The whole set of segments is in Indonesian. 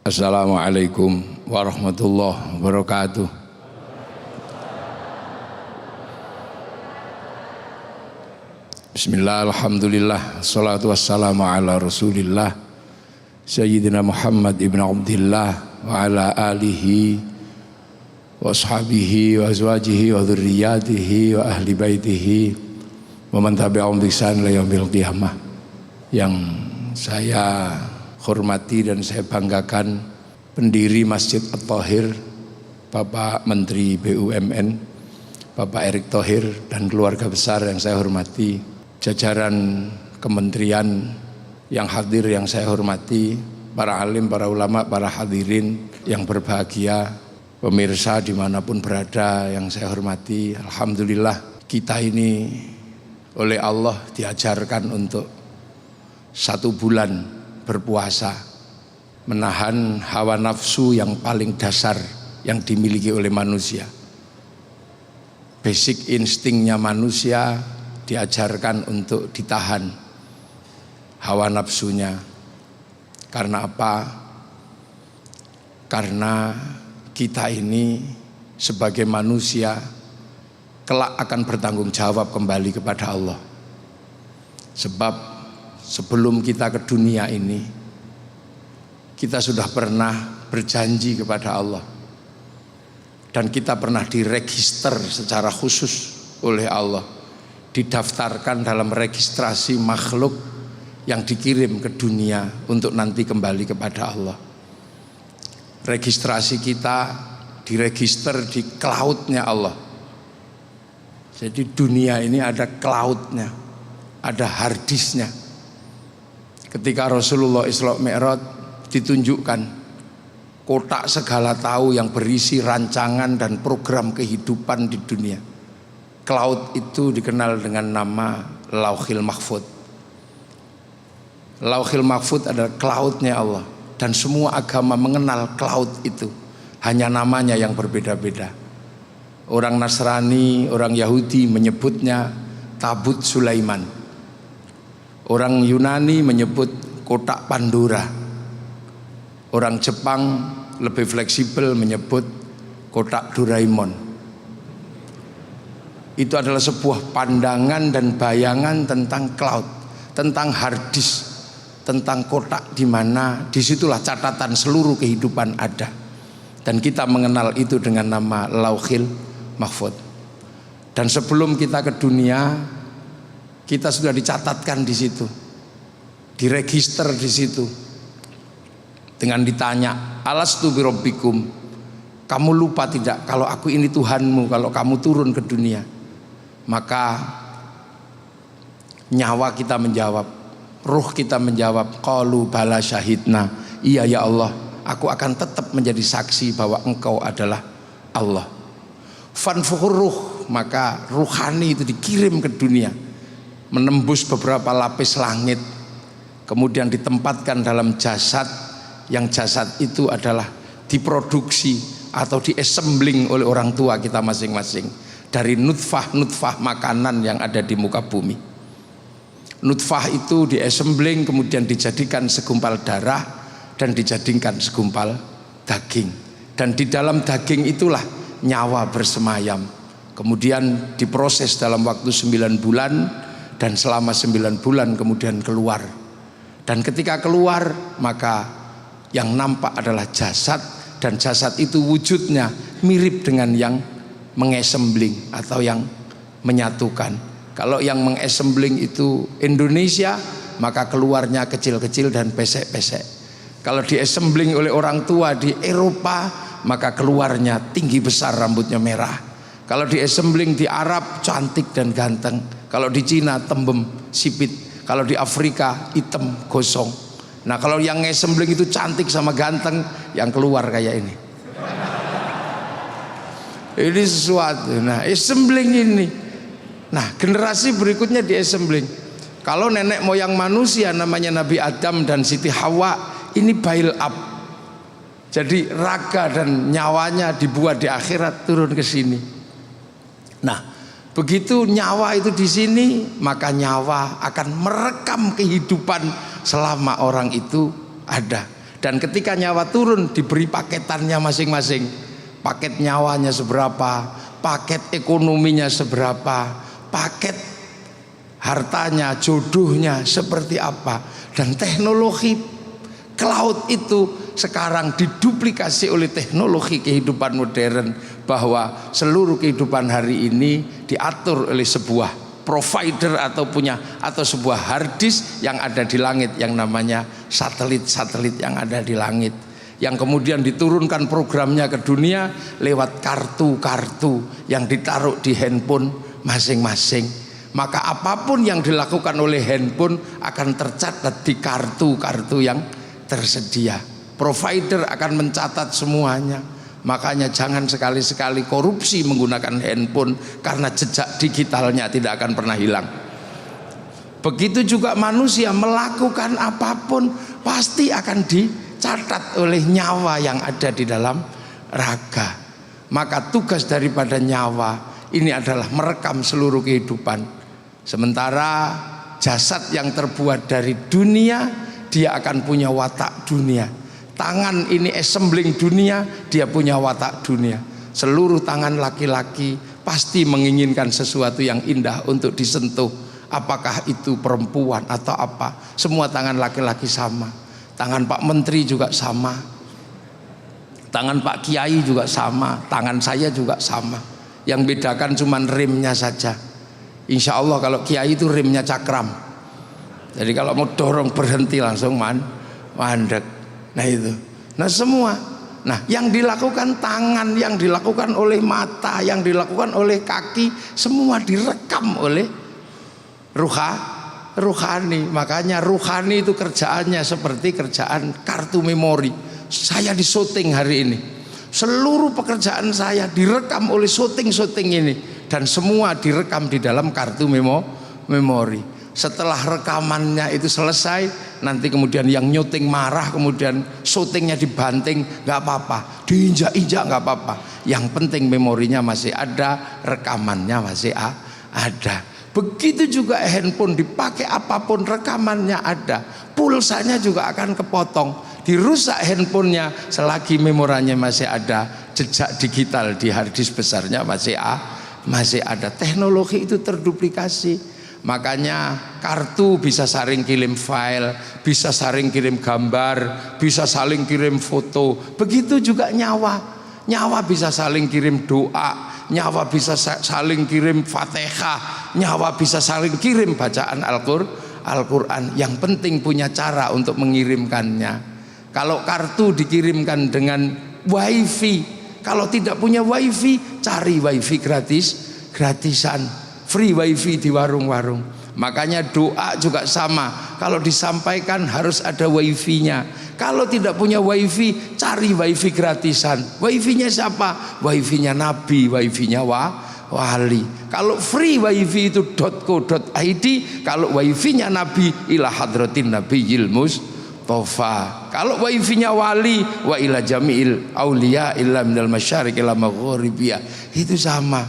Assalamualaikum warahmatullahi wabarakatuh. Bismillah, alhamdulillah, salatu wassalamu ala rasulillah Sayyidina Muhammad ibn Abdillah wa ala alihi wa ashabihi wa azwajihi wa dhurriyatihi wa ahli baitihi wa man tabi'ahum bi ihsan ila yaumil qiyamah. Yang saya hormati dan saya banggakan pendiri Masjid At-Thahir, Bapak Menteri BUMN, Bapak Erick Thohir, dan keluarga besar yang saya hormati, jajaran kementerian yang hadir yang saya hormati, para alim, para ulama, para hadirin yang berbahagia, pemirsa dimanapun berada yang saya hormati. Alhamdulillah kita ini oleh Allah diajarkan untuk 1 bulan berpuasa, menahan hawa nafsu yang paling dasar yang dimiliki oleh manusia. Basic instingnya manusia diajarkan untuk ditahan hawa nafsunya. Karena apa? Karena kita ini sebagai manusia kelak akan bertanggung jawab kembali kepada Allah. Sebab sebelum kita ke dunia ini, kita sudah pernah berjanji kepada Allah, dan kita pernah diregister secara khusus oleh Allah, didaftarkan dalam registrasi makhluk yang dikirim ke dunia untuk nanti kembali kepada Allah. Registrasi kita diregister di cloud-nya Allah. Jadi dunia ini ada cloud-nya, ada hard disk-nya. Ketika Rasulullah Isra Mi'raj ditunjukkan kotak segala tahu yang berisi rancangan dan program kehidupan di dunia. Cloud itu dikenal dengan nama Lauhil Mahfud. Lauhil Mahfud adalah cloud-nya Allah, dan semua agama mengenal cloud itu, hanya namanya yang berbeda-beda. Orang Nasrani, orang Yahudi menyebutnya Tabut Sulaiman. Orang Yunani menyebut kotak Pandora. Orang Jepang lebih fleksibel menyebut kotak Doraemon. Itu adalah sebuah pandangan dan bayangan tentang cloud, tentang hard disk, tentang kotak di mana disitulah catatan seluruh kehidupan ada. Dan kita mengenal itu dengan nama Lauhil Mahfud. Dan sebelum kita ke dunia, kita sudah dicatatkan di situ, diregister di situ. Dengan ditanya, alastu birabbikum, kamu lupa tidak kalau aku ini Tuhanmu kalau kamu turun ke dunia? Maka nyawa kita menjawab, ruh kita menjawab, qalu bala syahidna, iya ya Allah, aku akan tetap menjadi saksi bahwa engkau adalah Allah. Fanfuhur ruh, maka ruhani itu dikirim ke dunia, menembus beberapa lapis langit, kemudian ditempatkan dalam jasad, yang jasad itu adalah diproduksi atau diesembling oleh orang tua kita masing-masing dari nutfah makanan yang ada di muka bumi. Nutfah itu diesembling, kemudian dijadikan segumpal darah dan dijadikan segumpal daging, dan di dalam daging itulah nyawa bersemayam. Kemudian diproses dalam waktu 9 bulan, dan selama 9 bulan kemudian keluar. Dan ketika keluar, maka yang nampak adalah jasad, dan jasad itu wujudnya mirip dengan yang mengesembling atau yang menyatukan. Kalau yang mengesembling itu Indonesia, maka keluarnya kecil-kecil dan pesek-pesek. Kalau diesembling oleh orang tua di Eropa, maka keluarnya tinggi besar, rambutnya merah. Kalau diesembling di Arab, cantik dan ganteng. Kalau di Cina, tembem, sipit. Kalau di Afrika, hitam, gosong. Nah, kalau yang ngesembling itu cantik sama ganteng, yang keluar kayak ini. Ini sesuatu. Nah, assembling ini. Nah, generasi berikutnya diesembling. Kalau nenek moyang manusia namanya Nabi Adam dan Siti Hawa, ini bail up. Jadi raga dan nyawanya dibuat di akhirat turun ke sini. Nah, begitu nyawa itu di sini, maka nyawa akan merekam kehidupan selama orang itu ada. Dan ketika nyawa turun diberi paketannya masing-masing. Paket nyawanya seberapa, paket ekonominya seberapa, paket hartanya, jodohnya seperti apa. Dan teknologi cloud itu sekarang diduplikasi oleh teknologi kehidupan modern, bahwa seluruh kehidupan hari ini diatur oleh sebuah provider atau sebuah hard disk yang ada di langit, yang namanya satelit-satelit yang ada di langit, yang kemudian diturunkan programnya ke dunia lewat kartu-kartu yang ditaruh di handphone masing-masing. Maka apapun yang dilakukan oleh handphone akan tercatat di kartu-kartu yang tersedia. Provider akan mencatat semuanya. Makanya jangan sekali-sekali korupsi menggunakan handphone, karena jejak digitalnya tidak akan pernah hilang. Begitu juga manusia melakukan apapun pasti akan dicatat oleh nyawa yang ada di dalam raga. Maka tugas daripada nyawa ini adalah merekam seluruh kehidupan. Sementara jasad yang terbuat dari dunia, dia akan punya watak dunia. Tangan ini assembling dunia, dia punya watak dunia. Seluruh tangan laki-laki pasti menginginkan sesuatu yang indah untuk disentuh. Apakah itu perempuan atau apa, semua tangan laki-laki sama. Tangan Pak Menteri juga sama, tangan Pak Kiai juga sama, tangan saya juga sama. Yang bedakan cuma rimnya saja. Insya Allah kalau Kiai itu rimnya cakram, jadi kalau mau dorong berhenti langsung mandek. Nah itu, nah semua, nah yang dilakukan tangan, yang dilakukan oleh mata, yang dilakukan oleh kaki, semua direkam oleh ruhani. Makanya ruhani itu kerjaannya seperti kerjaan kartu memori. Saya di syuting hari ini, seluruh pekerjaan saya direkam oleh syuting ini, dan semua direkam di dalam kartu memori. Setelah rekamannya itu selesai, nanti kemudian yang nyuting marah, kemudian syutingnya dibanting, nggak apa-apa, diinjak-injak nggak apa-apa. Yang penting memorinya masih ada, rekamannya masih ada. Begitu juga handphone dipakai apapun, rekamannya ada, pulsanya juga akan kepotong, dirusak handphonenya, selagi memoranya masih ada, jejak digital di hard disk besarnya masih ada. Teknologi itu terduplikasi. Makanya kartu bisa saling kirim file, bisa saling kirim gambar, bisa saling kirim foto. Begitu juga nyawa bisa saling kirim doa, nyawa bisa saling kirim Fatihah, nyawa bisa saling kirim bacaan Al-Quran. Yang penting punya cara untuk mengirimkannya. Kalau kartu dikirimkan dengan wifi, kalau tidak punya wifi, cari wifi gratisan, free wifi di warung-warung. Makanya doa juga sama, kalau disampaikan harus ada wifi-nya. Kalau tidak punya wifi, cari wifi gratisan. Wifi-nya siapa? Wifi-nya Nabi, wifi-nya wali. Kalau free wifi itu .co.id, kalau wifi-nya Nabi ila hadratin nabiyil mustafa. Kalau wifi-nya wali wa ila jami'il auliya illa minal masyariq ila maghribiyah, itu sama.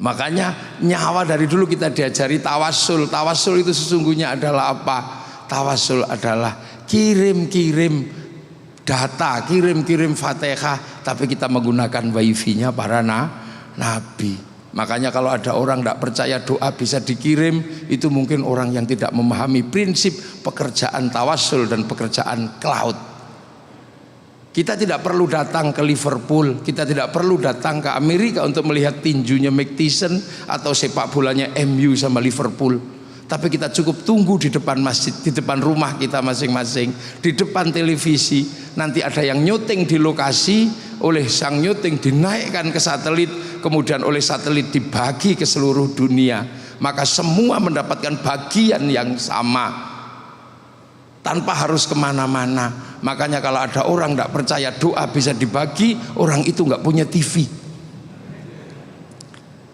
Makanya nyawa dari dulu kita diajari tawasul. Tawasul itu sesungguhnya adalah apa? Tawasul adalah kirim-kirim data, kirim-kirim Fatihah, tapi kita menggunakan wifi-nya para nabi. Makanya kalau ada orang tidak percaya doa bisa dikirim, itu mungkin orang yang tidak memahami prinsip pekerjaan tawasul dan pekerjaan cloud. Kita tidak perlu datang ke Liverpool, kita tidak perlu datang ke Amerika untuk melihat tinjunya Mike Tyson atau sepak bolanya MU sama Liverpool. Tapi kita cukup tunggu di depan masjid, di depan rumah kita masing-masing, di depan televisi. Nanti ada yang nyuting di lokasi, oleh sang nyuting dinaikkan ke satelit, kemudian oleh satelit dibagi ke seluruh dunia. Maka semua mendapatkan bagian yang sama, tanpa harus kemana-mana. Makanya kalau ada orang tidak percaya doa bisa dibagi, orang itu nggak punya TV.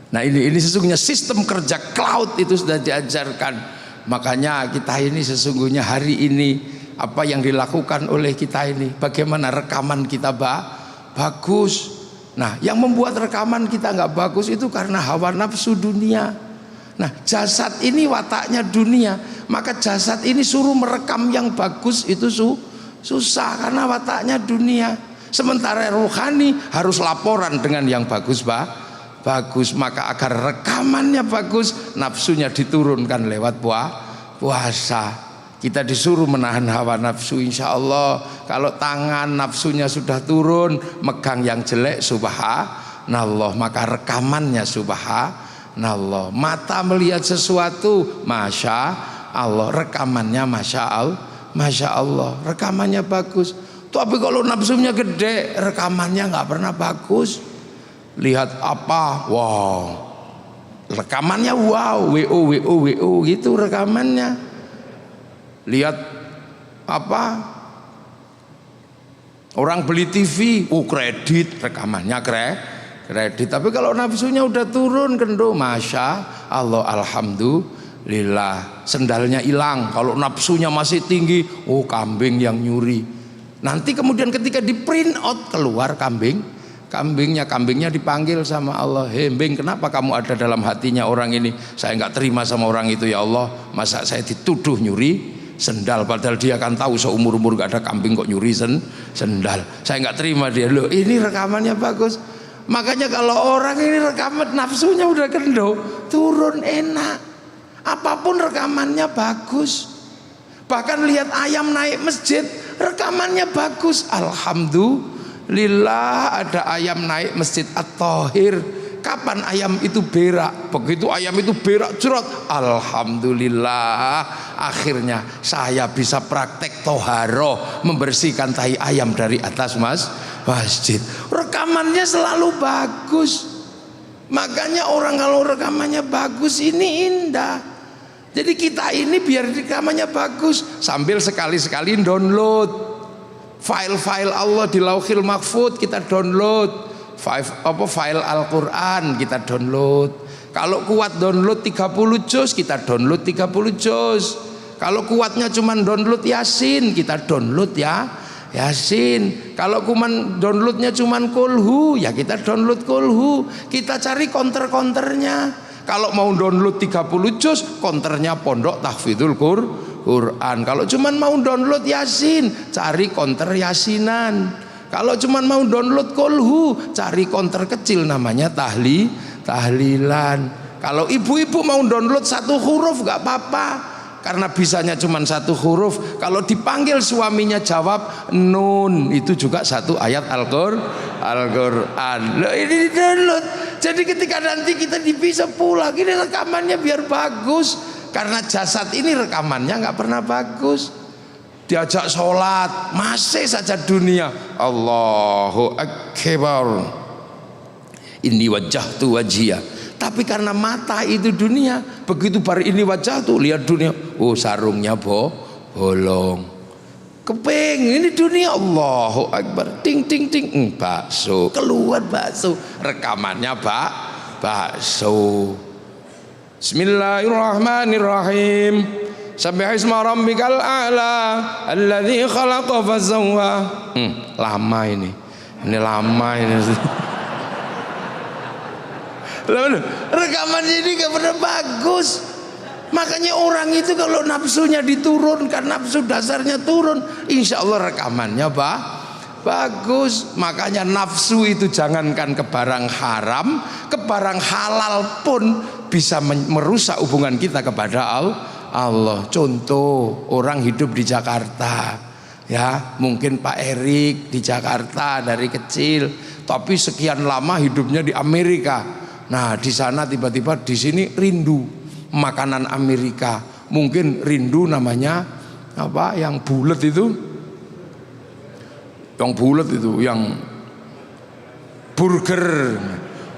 Nah ini sesungguhnya sistem kerja cloud itu sudah diajarkan. Makanya kita ini sesungguhnya hari ini apa yang dilakukan oleh kita ini, bagaimana rekaman kita bagus. Nah yang membuat rekaman kita nggak bagus itu karena hawa nafsu dunia. Nah jasad ini wataknya dunia, maka jasad ini suruh merekam yang bagus itu Susah karena wataknya dunia. Sementara rohani harus laporan dengan yang bagus, bagus. Maka agar rekamannya bagus, nafsunya diturunkan lewat puasa. Kita disuruh menahan hawa nafsu, insya Allah. Kalau tangan nafsunya sudah turun, megang yang jelek, subhanallah, maka rekamannya subhanallah. Mata melihat sesuatu, masya Allah, rekamannya masya Allah, rekamannya bagus. Tapi kalau nafsunya gede, rekamannya nggak pernah bagus. Lihat apa, wow, rekamannya wow, wo gitu rekamannya. Lihat apa, orang beli TV, kredit, rekamannya kredit. Tapi kalau nafsunya udah turun kendo, masya Allah, alhamdulillah. Sendalnya hilang. Kalau nafsunya masih tinggi, kambing yang nyuri. Nanti kemudian ketika di print out keluar kambingnya dipanggil sama Allah. Hei Bing, kenapa kamu ada dalam hatinya orang ini? Saya nggak terima sama orang itu ya Allah. Masa saya dituduh nyuri sendal, padahal dia akan tahu seumur-umur gak ada kambing kok nyuri sendal. Saya nggak terima dia. Loh, ini rekamannya bagus. Makanya kalau orang ini rekaman nafsunya udah kendo, turun enak. Apapun rekamannya bagus. Bahkan lihat ayam naik masjid, rekamannya bagus. Alhamdulillah ada ayam naik masjid At-Thahir. Kapan ayam itu berak? Begitu ayam itu berak cerot, alhamdulillah, akhirnya saya bisa praktek toharoh, membersihkan tai ayam dari atas masjid. Rekamannya selalu bagus. Makanya orang kalau rekamannya bagus ini indah. Jadi kita ini biar rekamannya bagus, sambil sekali-sekali download file-file Allah di Lauhil Mahfud, kita download file Al-Quran, kita download. Kalau kuat download 30 juz, kita download 30 juz. Kalau kuatnya cuma download Yasin, kita download ya Yasin. Kalau kuman downloadnya cuma kulhu, ya kita download kulhu. Kita cari counter-counternya. Kalau mau download 30 juz, counternya pondok tahfidzul Quran. Kalau cuman mau download Yasin, cari counter Yasinan. Kalau cuman mau download kulhu, cari counter kecil namanya tahlilan. Kalau ibu-ibu mau download satu huruf gak apa-apa, karena bisanya cuma satu huruf. Kalau dipanggil suaminya jawab nun, itu juga satu ayat Al-Quran. Loh, ini di download. Jadi ketika nanti kita bisa pulang, ini rekamannya biar bagus. Karena jasad ini rekamannya nggak pernah bagus. Diajak sholat masih saja dunia. Allahu Akbar. Ini wajhtu wajhiya. Tapi karena mata itu dunia, begitu bar ini wajah tuh lihat dunia, sarungnya bolong. Keping ini dunia, Allahu Akbar, ting ting ting, bakso keluar, bakso rekamannya bakso. Bismillahirrahmanirrahim. Sabbihisma rabbikal a'la alladzi khalaqa fasawwa. Lama ini lama ini. Rekaman ini gak pernah bagus. Makanya orang itu kalau nafsunya diturunkan, nafsu dasarnya turun, insya Allah rekamannya bagus. Makanya nafsu itu jangankan ke barang haram, ke barang halal pun bisa merusak hubungan kita kepada Allah. Contoh, orang hidup di Jakarta, ya mungkin Pak Erik di Jakarta dari kecil, tapi sekian lama hidupnya di Amerika. Nah di sana tiba-tiba di sini rindu makanan Amerika, mungkin rindu namanya apa yang bulat itu, yang burger.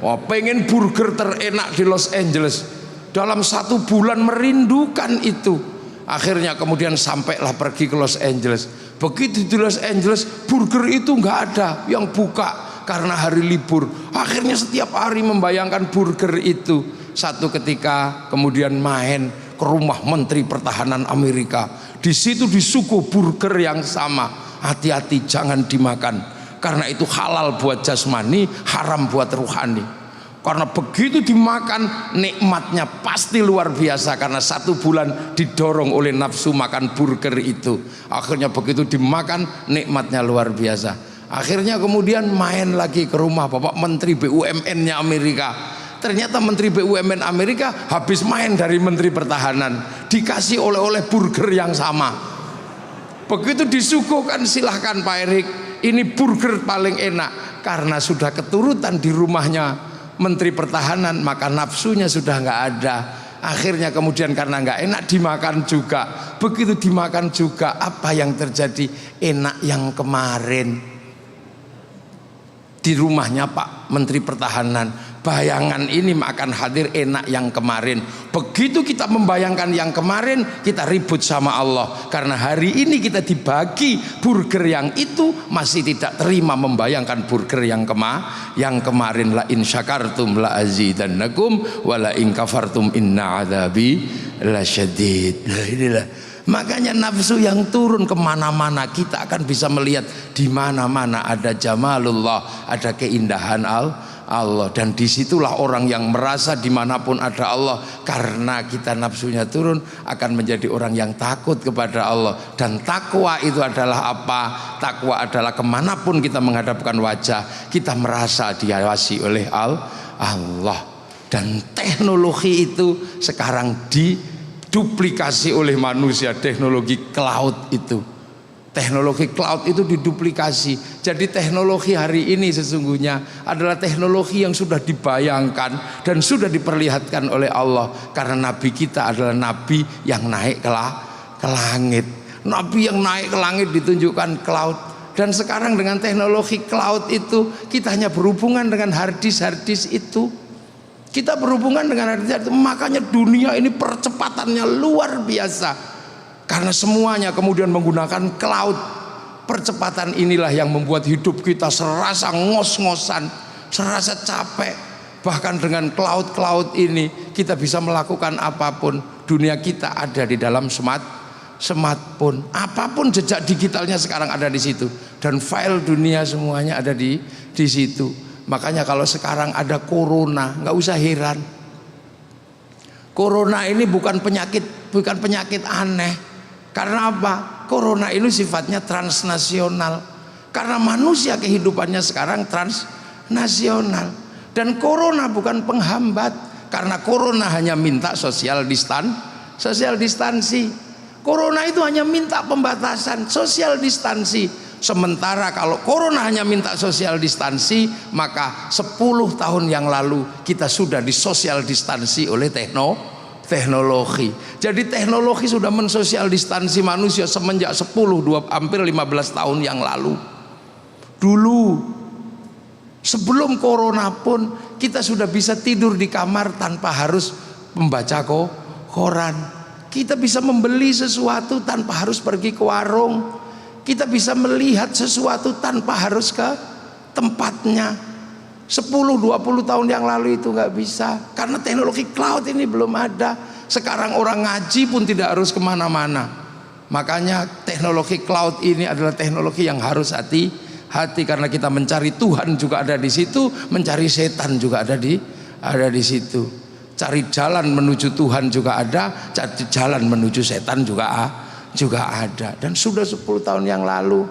Wah, pengen burger terenak di Los Angeles, dalam 1 bulan merindukan itu. Akhirnya kemudian sampailah pergi ke Los Angeles. Begitu di Los Angeles, burger itu nggak ada yang buka karena hari libur. Akhirnya setiap hari membayangkan burger itu. Satu ketika kemudian main ke rumah Menteri Pertahanan Amerika. Di situ disuguh burger yang sama. Hati-hati jangan dimakan, karena itu halal buat jasmani, haram buat ruhani. Karena begitu dimakan, nikmatnya pasti luar biasa. Karena 1 bulan didorong oleh nafsu makan burger itu. Akhirnya begitu dimakan, nikmatnya luar biasa. Akhirnya kemudian main lagi ke rumah Bapak Menteri BUMN-nya Amerika. Ternyata Menteri BUMN Amerika habis main dari Menteri Pertahanan, dikasih oleh-oleh burger yang sama. Begitu disuguhkan, silahkan Pak Erik, ini burger paling enak. Karena sudah keturutan di rumahnya Menteri Pertahanan, maka nafsunya sudah nggak ada. Akhirnya kemudian karena nggak enak dimakan juga. Begitu dimakan juga, apa yang terjadi? Enak yang kemarin di rumahnya Pak Menteri Pertahanan. Bayangan ini akan hadir enak yang kemarin. Begitu kita membayangkan yang kemarin, kita ribut sama Allah. Karena hari ini kita dibagi burger yang itu, masih tidak terima membayangkan burger yang kemarin. La in syakartum la azidannakum wa la in kafartum inna adzabi lasyadid. Inilah makanya nafsu yang turun kemana-mana, kita akan bisa melihat di mana-mana ada jamalullah, ada keindahan Allah. Dan disitulah orang yang merasa dimanapun ada Allah, karena kita nafsunya turun, akan menjadi orang yang takut kepada Allah. Dan takwa itu adalah apa? Takwa adalah kemanapun kita menghadapkan wajah, kita merasa diawasi oleh Allah. Dan teknologi itu sekarang diduplikasi oleh manusia. Teknologi cloud itu, teknologi cloud itu diduplikasi. Jadi teknologi hari ini sesungguhnya adalah teknologi yang sudah dibayangkan dan sudah diperlihatkan oleh Allah. Karena Nabi kita adalah Nabi yang naik ke langit. Nabi yang naik ke langit ditunjukkan cloud. Dan sekarang dengan teknologi cloud itu, kita hanya berhubungan dengan harddisk itu. Kita berhubungan dengan harddisk itu. Makanya dunia ini percepatannya luar biasa, karena semuanya kemudian menggunakan cloud. Percepatan inilah yang membuat hidup kita serasa ngos-ngosan, serasa capek. Bahkan dengan cloud ini kita bisa melakukan apapun. Dunia kita ada di dalam smartphone. Apapun jejak digitalnya sekarang ada di situ. Dan file dunia semuanya ada di situ. Makanya kalau sekarang ada corona, nggak usah heran. Corona ini bukan penyakit aneh. Karena apa? Corona ini sifatnya transnasional. Karena manusia kehidupannya sekarang transnasional. Dan corona bukan penghambat. Karena corona hanya minta social distansi. Corona itu hanya minta pembatasan social distansi. Sementara kalau corona hanya minta social distansi, maka 10 tahun yang lalu kita sudah disosial distansi oleh teknologi. Jadi teknologi sudah mensosial distansi manusia semenjak 10, hampir 15 tahun yang lalu. Dulu sebelum corona pun kita sudah bisa tidur di kamar tanpa harus membaca koran. Kita bisa membeli sesuatu tanpa harus pergi ke warung. Kita bisa melihat sesuatu tanpa harus ke tempatnya. 10-20 tahun yang lalu itu nggak bisa, karena teknologi cloud ini belum ada. Sekarang orang ngaji pun tidak harus kemana-mana. Makanya teknologi cloud ini adalah teknologi yang harus hati-hati, karena kita mencari Tuhan juga ada di situ, mencari setan juga ada di situ. Cari jalan menuju Tuhan juga ada, cari jalan menuju setan juga ada. Dan sudah 10 tahun yang lalu.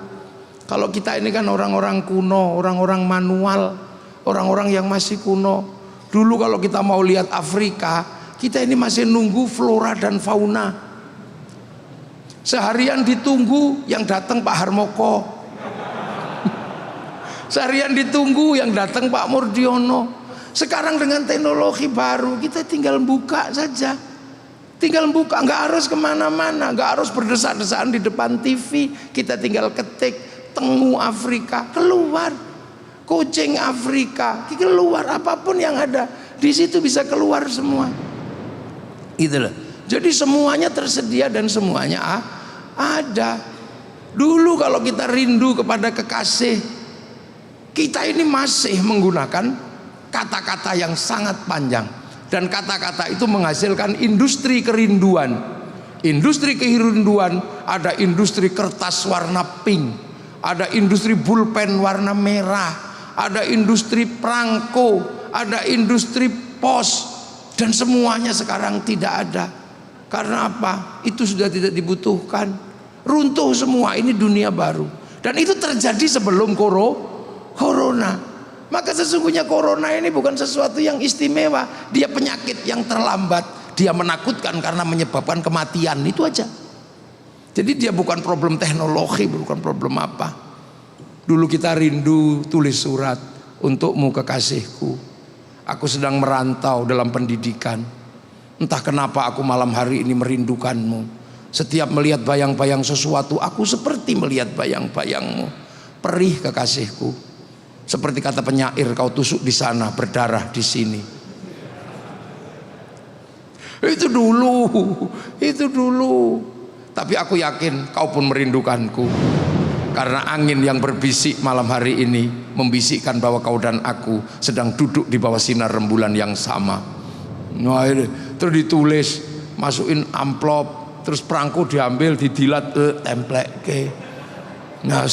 Kalau kita ini kan orang-orang kuno, orang-orang manual, orang-orang yang masih kuno. Dulu kalau kita mau lihat Afrika, kita ini masih nunggu flora dan fauna. Seharian ditunggu yang datang Pak Harmoko. Seharian ditunggu yang datang Pak Murdiono. Sekarang dengan teknologi baru, kita tinggal buka saja. Tinggal buka, nggak harus kemana-mana, nggak harus berdesak-desakan di depan TV. Kita tinggal ketik tengu Afrika, keluar. Kucing Afrika, keluar. Apapun yang ada di situ bisa keluar semua. Itulah. Jadi semuanya tersedia dan semuanya ada. Dulu kalau kita rindu kepada kekasih, kita ini masih menggunakan kata-kata yang sangat panjang. Dan kata-kata itu menghasilkan industri kerinduan. Industri kerinduan, ada industri kertas warna pink, ada industri pulpen warna merah, ada industri perangko, ada industri pos, dan semuanya sekarang tidak ada. Karena apa? Itu sudah tidak dibutuhkan. Runtuh semua, ini dunia baru. Dan itu terjadi sebelum corona. Maka sesungguhnya corona ini bukan sesuatu yang istimewa. Dia penyakit yang terlambat. Dia menakutkan karena menyebabkan kematian, itu aja. Jadi dia bukan problem teknologi, bukan problem apa. Dulu kita rindu tulis surat, untukmu kekasihku, aku sedang merantau dalam pendidikan. Entah kenapa aku malam hari ini merindukanmu. Setiap melihat bayang-bayang sesuatu, aku seperti melihat bayang-bayangmu. Perih kekasihku, seperti kata penyair, kau tusuk di sana, berdarah di sini. Itu dulu. Tapi aku yakin kau pun merindukanku. Karena angin yang berbisik malam hari ini membisikkan bahwa kau dan aku sedang duduk di bawah sinar rembulan yang sama. Nah, ini terus ditulis, masukin amplop, terus perangko diambil, didilat, templek ke. Nah,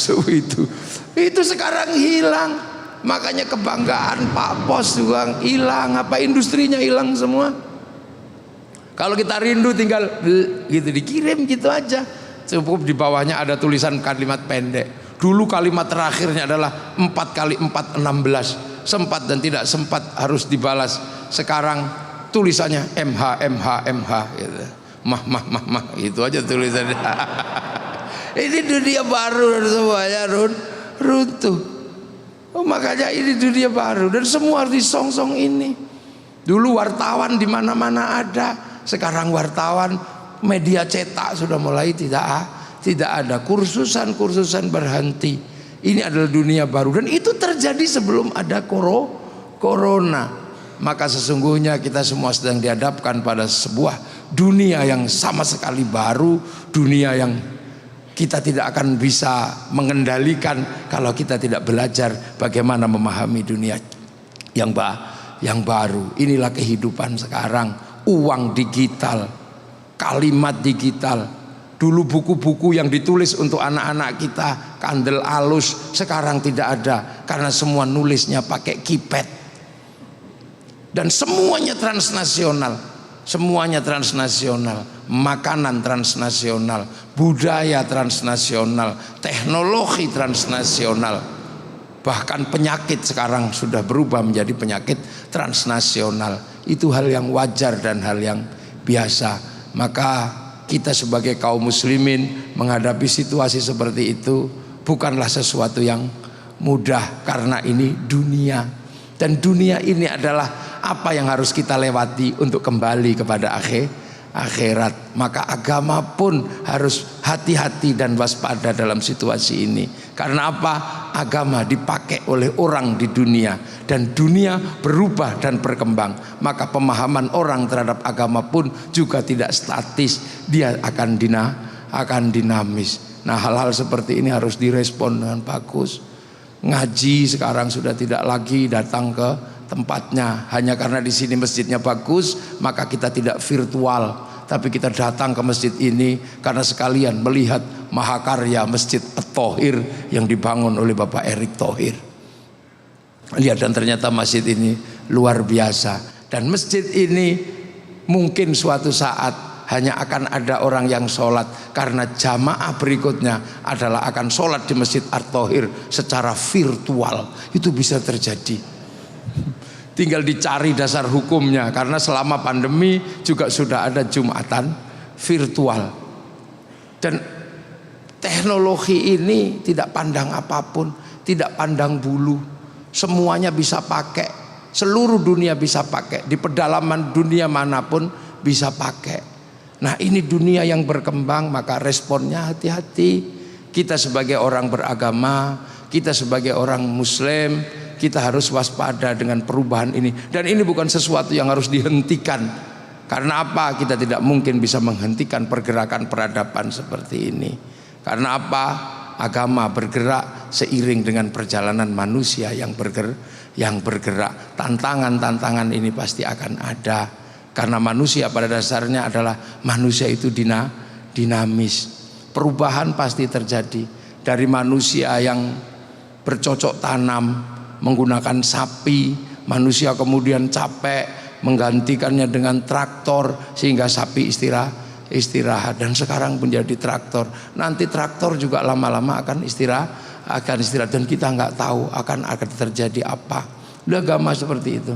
itu sekarang hilang. Makanya kebanggaan Pak Pos juga hilang, apa industrinya hilang semua. Kalau kita rindu tinggal gitu dikirim gitu aja. Cukup di bawahnya ada tulisan kalimat pendek. Dulu kalimat terakhirnya adalah 4 kali 4 16. Sempat dan tidak sempat harus dibalas. Sekarang tulisannya MH gitu. Mah itu aja tulisannya. Ini dunia baru dan semuanya runtuh. Makanya ini dunia baru dan semua harus disongsong ini. Dulu wartawan di mana-mana ada. Sekarang wartawan media cetak sudah mulai tidak ada. Kursusan berhenti. Ini adalah dunia baru dan itu terjadi sebelum ada corona. Maka sesungguhnya kita semua sedang dihadapkan pada sebuah dunia yang sama sekali baru, dunia yang kita tidak akan bisa mengendalikan kalau kita tidak belajar bagaimana memahami dunia yang baru. Inilah kehidupan sekarang. Uang digital, kalimat digital. Dulu buku-buku yang ditulis untuk anak-anak kita, kandel alus, sekarang tidak ada karena semua nulisnya pakai keypad. Dan semuanya transnasional, makanan transnasional, budaya transnasional, teknologi transnasional. Bahkan penyakit sekarang sudah berubah menjadi penyakit transnasional. Itu hal yang wajar dan hal yang biasa. Maka kita sebagai kaum muslimin menghadapi situasi seperti itu bukanlah sesuatu yang mudah, karena ini dunia. Dan dunia ini adalah apa yang harus kita lewati untuk kembali kepada akhirat. Maka agama pun harus hati-hati dan waspada dalam situasi ini. Karena apa? Agama dipakai oleh orang di dunia dan dunia berubah dan berkembang. Maka pemahaman orang terhadap agama pun juga tidak statis, dia akan dinamis. Nah, hal-hal seperti ini harus direspon dengan bagus. Ngaji sekarang sudah tidak lagi datang ke tempatnya hanya karena di sini masjidnya bagus, maka kita tidak virtual, tapi kita datang ke masjid ini karena sekalian melihat mahakarya Masjid At-Thohir yang dibangun oleh Bapak Erick Thohir. Lihat, dan ternyata masjid ini luar biasa. Dan masjid ini mungkin suatu saat hanya akan ada orang yang sholat, karena jamaah berikutnya adalah akan sholat di Masjid At-Thohir secara virtual. Itu bisa terjadi. Tinggal dicari dasar hukumnya, karena selama pandemi juga sudah ada Jumatan virtual. Dan teknologi ini tidak pandang apapun, tidak pandang bulu, semuanya bisa pakai, seluruh dunia bisa pakai, di pedalaman dunia manapun bisa pakai. Nah, ini dunia yang berkembang, maka responnya hati-hati. Kita sebagai orang beragama, kita sebagai orang muslim, kita harus waspada dengan perubahan ini. Dan ini bukan sesuatu yang harus dihentikan. Karena apa? Kita tidak mungkin bisa menghentikan pergerakan peradaban seperti ini. Karena apa? Agama bergerak seiring dengan perjalanan manusia yang bergerak. Tantangan-tantangan ini pasti akan ada. Karena manusia pada dasarnya adalah manusia itu dinamis. Perubahan pasti terjadi. Dari manusia yang bercocok tanam, menggunakan sapi, Manusia kemudian capek menggantikannya dengan traktor sehingga sapi istirahat, dan sekarang menjadi traktor. Nanti traktor juga lama-lama akan istirahat dan kita nggak tahu akan terjadi apa. Udah agama seperti itu.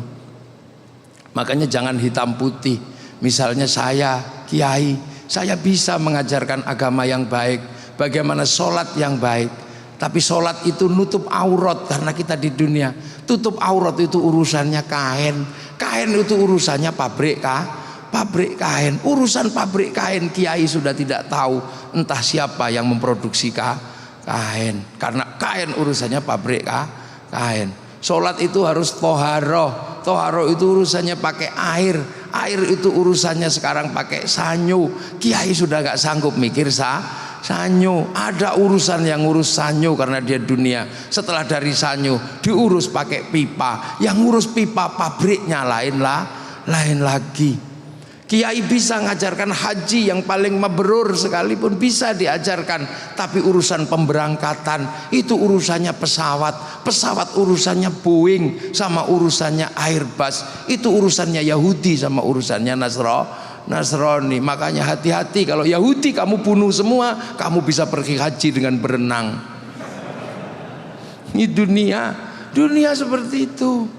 Makanya jangan hitam putih. Misalnya saya kiai, saya bisa mengajarkan agama yang baik, bagaimana sholat yang baik. Tapi sholat itu nutup aurat, karena kita di dunia. Tutup aurat itu urusannya kain. Kain itu urusannya pabrik kain. Urusan pabrik kain kiai sudah tidak tahu entah siapa yang memproduksi kain. Karena kain urusannya pabrik kain. Sholat itu harus toharoh. Toharoh itu urusannya pakai air. Air itu urusannya sekarang pakai sanyo. Kiai sudah gak sanggup mikir sanyo. Ada urusan yang ngurus sanyo karena dia dunia. Setelah dari sanyo diurus pakai pipa. Yang ngurus pipa pabriknya lain lagi. Kiai bisa ngajarkan haji yang paling mabrur sekalipun bisa diajarkan, tapi urusan pemberangkatan itu urusannya pesawat. Pesawat urusannya Boeing sama urusannya Airbus. Itu urusannya Yahudi sama urusannya Nasrani. Makanya hati-hati, kalau Yahudi kamu bunuh semua, kamu bisa pergi haji dengan berenang. Ini dunia seperti itu.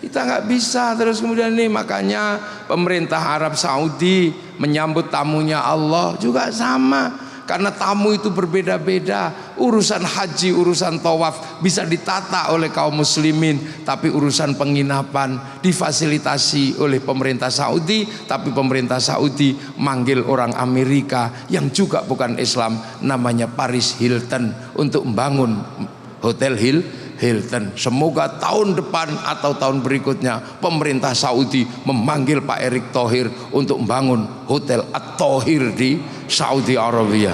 Kita nggak bisa terus kemudian nih. Makanya pemerintah Arab Saudi menyambut tamunya Allah juga sama, karena tamu itu berbeda-beda. Urusan haji, urusan tawaf bisa ditata oleh kaum muslimin, tapi urusan penginapan difasilitasi oleh pemerintah Saudi. Tapi pemerintah Saudi manggil orang Amerika yang juga bukan Islam, namanya Paris Hilton, untuk membangun hotel Hilton. Semoga tahun depan atau tahun berikutnya pemerintah Saudi memanggil Pak Erick Thohir untuk membangun hotel At-Thohir di Saudi Arabia.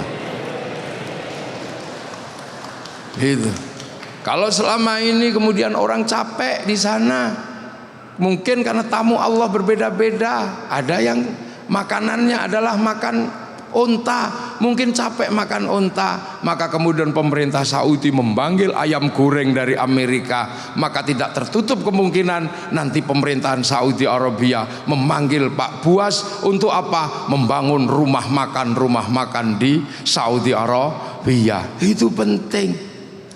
Gitu. Kalau selama ini kemudian orang capek di sana, mungkin karena tamu Allah berbeda-beda. Ada yang makanannya adalah makan unta, mungkin capek makan unta, maka kemudian pemerintah Saudi memanggil ayam goreng dari Amerika. Maka tidak tertutup kemungkinan nanti pemerintahan Saudi Arabia memanggil Pak Buas untuk apa? Membangun rumah makan di Saudi Arabia. Itu penting.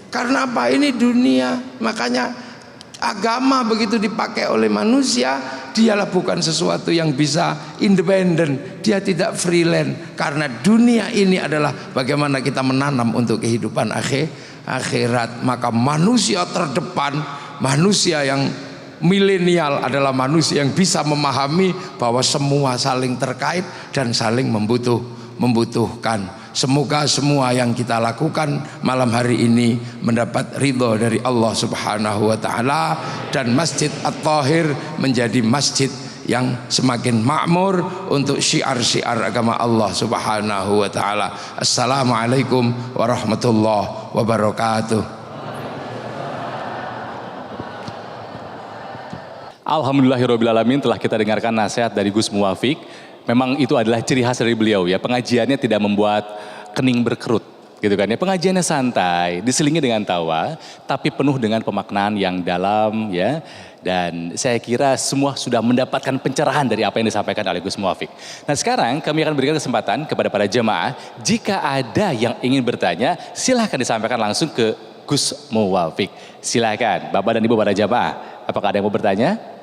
Karena apa? Ini dunia. Makanya agama begitu dipakai oleh manusia, dialah bukan sesuatu yang bisa independen, dia tidak freelance. Karena dunia ini adalah bagaimana kita menanam untuk kehidupan akhirat. Maka manusia terdepan, manusia yang milenial adalah manusia yang bisa memahami bahwa semua saling terkait dan saling membutuhkan. Semoga semua yang kita lakukan malam hari ini mendapat ridho dari Allah Subhanahu wa ta'ala, dan Masjid At-Thohir menjadi masjid yang semakin makmur untuk syiar-syiar agama Allah Subhanahu wa ta'ala. Assalamualaikum warahmatullahi wabarakatuh. Alhamdulillahirrabbilalamin, telah kita dengarkan nasihat dari Gus Muwafiq. Memang itu adalah ciri khas dari beliau ya, pengajiannya tidak membuat kening berkerut gitu kan ya. Pengajiannya santai, diselingi dengan tawa, tapi penuh dengan pemaknaan yang dalam ya. Dan saya kira semua sudah mendapatkan pencerahan dari apa yang disampaikan oleh Gus Muwafiq. Nah sekarang kami akan berikan kesempatan kepada para jemaah, jika ada yang ingin bertanya silahkan disampaikan langsung ke Gus Muwafiq. Silahkan Bapak dan Ibu para jemaah, apakah ada yang mau bertanya?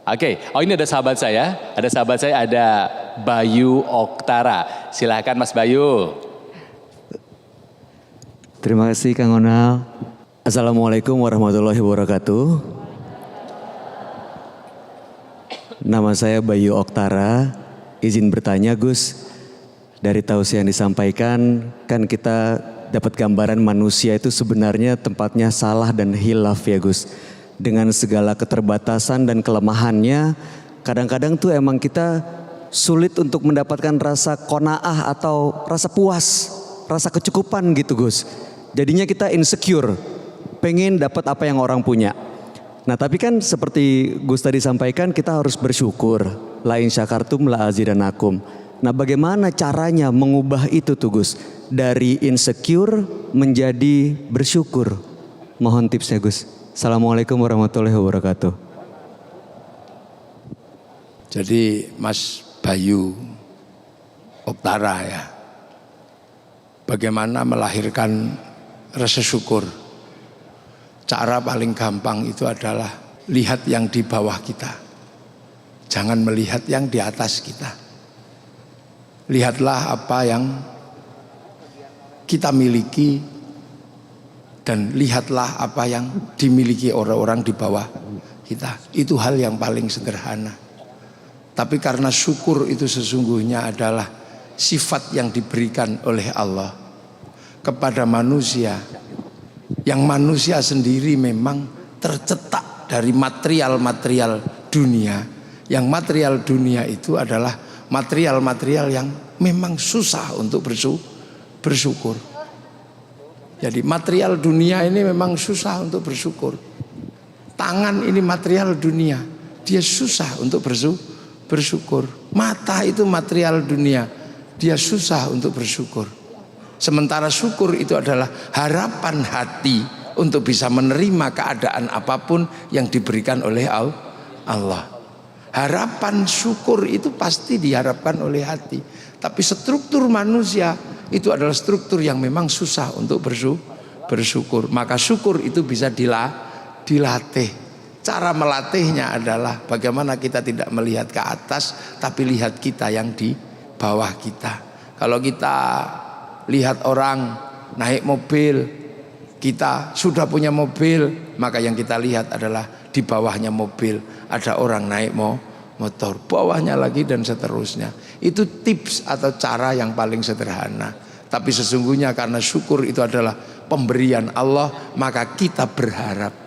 Oke, oh ini ada sahabat saya, ada Bayu Oktara. Silahkan Mas Bayu. Terima kasih Kang Onal. Assalamualaikum warahmatullahi wabarakatuh. Nama saya Bayu Oktara. Izin bertanya Gus, dari tausiah yang disampaikan kan kita dapat gambaran manusia itu sebenarnya tempatnya salah dan hilaf ya Gus. Dengan segala keterbatasan dan kelemahannya, kadang-kadang tuh emang kita sulit untuk mendapatkan rasa qanaah atau rasa puas, rasa kecukupan gitu Gus. Jadinya kita insecure, pengen dapat apa yang orang punya. Nah tapi kan seperti Gus tadi sampaikan, kita harus bersyukur. La in syakartum la azidanakum. Nah bagaimana caranya mengubah itu tuh Gus? Dari insecure menjadi bersyukur. Mohon tipsnya Gus. Assalamualaikum warahmatullahi wabarakatuh. Jadi Mas Bayu Oktara ya, bagaimana melahirkan rasa syukur. Cara paling gampang itu adalah lihat yang di bawah kita. Jangan melihat yang di atas kita. Lihatlah apa yang kita miliki dan lihatlah apa yang dimiliki orang-orang di bawah kita. Itu hal yang paling sederhana. Tapi karena syukur itu sesungguhnya adalah sifat yang diberikan oleh Allah kepada manusia, yang manusia sendiri memang tercetak dari material-material dunia. Yang material dunia itu adalah material-material yang memang susah untuk bersyukur. Jadi material dunia ini memang susah untuk bersyukur. Tangan ini material dunia, dia susah untuk bersyukur. Mata itu material dunia, dia susah untuk bersyukur. Sementara syukur itu adalah harapan hati untuk bisa menerima keadaan apapun yang diberikan oleh Allah. Harapan syukur itu pasti diharapkan oleh hati. Tapi struktur manusia itu adalah struktur yang memang susah untuk bersyukur. Maka syukur itu bisa dilatih. Cara melatihnya adalah bagaimana kita tidak melihat ke atas, tapi lihat kita yang di bawah kita. Kalau kita lihat orang naik mobil, kita sudah punya mobil, maka yang kita lihat adalah di bawahnya mobil ada orang naik motor, bawahnya lagi dan seterusnya. Itu tips atau cara yang paling sederhana. Tapi sesungguhnya karena syukur itu adalah pemberian Allah, maka kita berharap.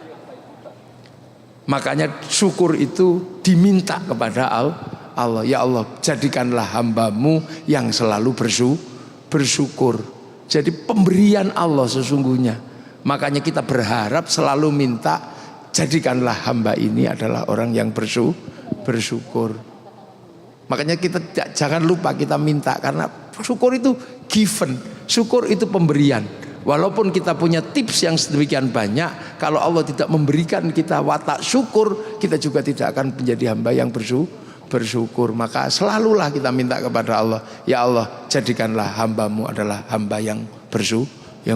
Makanya syukur itu diminta kepada Allah. Ya Allah, jadikanlah hambamu yang selalu bersyukur. Jadi pemberian Allah sesungguhnya. Makanya kita berharap selalu minta, jadikanlah hamba ini adalah orang yang bersyukur. Makanya kita jangan lupa kita minta, karena syukur itu given, syukur itu pemberian. Walaupun kita punya tips yang sedemikian banyak, kalau Allah tidak memberikan kita watak syukur, kita juga tidak akan menjadi hamba yang bersyukur. Maka selalulah kita minta kepada Allah, ya Allah, jadikanlah hambamu adalah hamba yang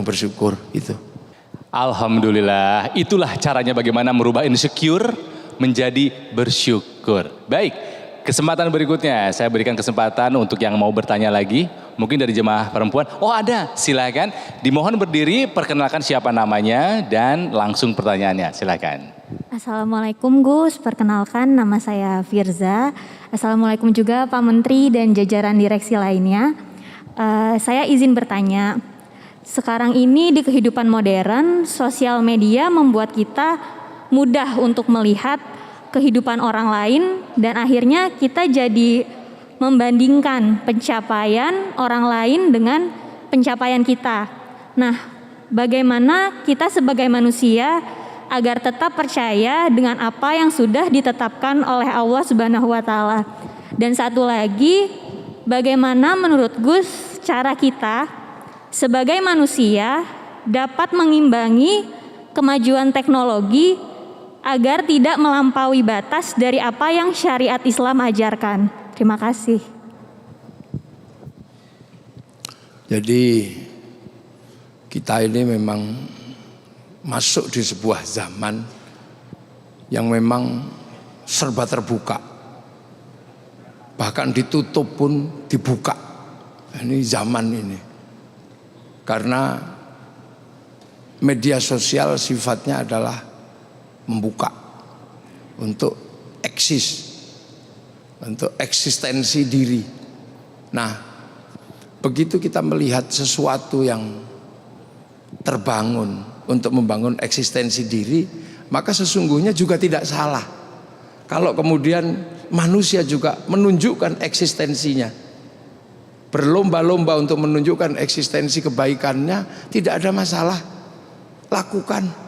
bersyukur. Itu. Alhamdulillah, itulah caranya bagaimana merubah insecure menjadi bersyukur. Baik, kesempatan berikutnya saya berikan kesempatan untuk yang mau bertanya lagi. Mungkin dari jemaah perempuan. Oh ada, silakan. Dimohon berdiri, perkenalkan siapa namanya dan langsung pertanyaannya. Silakan. Assalamualaikum Gus, perkenalkan nama saya Firza. Assalamualaikum juga Pak Menteri dan jajaran direksi lainnya. Saya izin bertanya. Sekarang ini di kehidupan modern, sosial media membuat kita mudah untuk melihat kehidupan orang lain dan akhirnya kita jadi membandingkan pencapaian orang lain dengan pencapaian kita. Nah, bagaimana kita sebagai manusia agar tetap percaya dengan apa yang sudah ditetapkan oleh Allah Subhanahu wa taala? Dan satu lagi, bagaimana menurut Gus cara kita sebagai manusia dapat mengimbangi kemajuan teknologi agar tidak melampaui batas dari apa yang syariat Islam ajarkan? Terima kasih. Jadi kita ini memang masuk di sebuah zaman yang memang serba terbuka. Bahkan ditutup pun dibuka. Ini zaman ini. Karena media sosial sifatnya adalah membuka untuk eksis, untuk eksistensi diri. Nah, begitu kita melihat sesuatu yang terbangun untuk membangun eksistensi diri, maka sesungguhnya juga tidak salah kalau kemudian manusia juga menunjukkan eksistensinya, berlomba-lomba untuk menunjukkan eksistensi kebaikannya, tidak ada masalah, lakukan.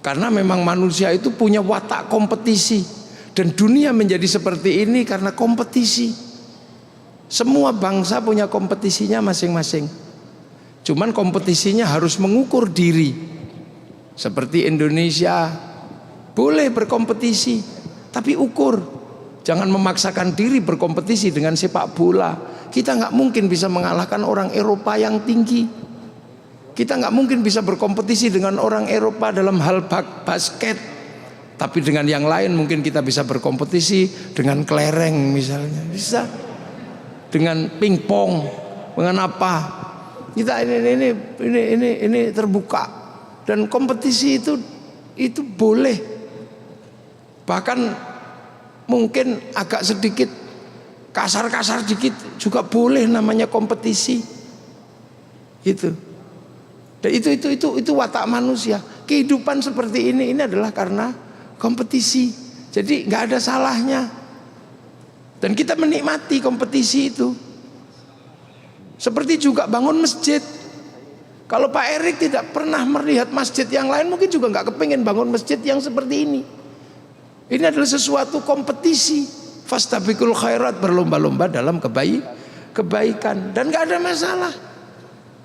Karena memang manusia itu punya watak kompetisi. Dan dunia menjadi seperti ini karena kompetisi. Semua bangsa punya kompetisinya masing-masing. Cuman kompetisinya harus mengukur diri. Seperti Indonesia boleh berkompetisi, tapi ukur. Jangan memaksakan diri berkompetisi dengan sepak bola. Kita nggak mungkin bisa mengalahkan orang Eropa yang tinggi. Kita nggak mungkin bisa berkompetisi dengan orang Eropa dalam hal basket. Tapi dengan yang lain mungkin kita bisa berkompetisi dengan kelereng misalnya. Bisa. Dengan pingpong. Dengan apa? Kita ini terbuka. Dan kompetisi itu boleh. Bahkan mungkin agak sedikit kasar-kasar dikit juga boleh, namanya kompetisi. Itu. Dan itu watak manusia. Kehidupan seperti ini adalah karena kompetisi. Jadi nggak ada salahnya. Dan kita menikmati kompetisi itu. Seperti juga bangun masjid. Kalau Pak Erik tidak pernah melihat masjid yang lain, mungkin juga nggak kepingin bangun masjid yang seperti ini. Ini adalah sesuatu kompetisi. Fastabiqul khairat, berlomba-lomba dalam kebaikan. Dan gak ada masalah.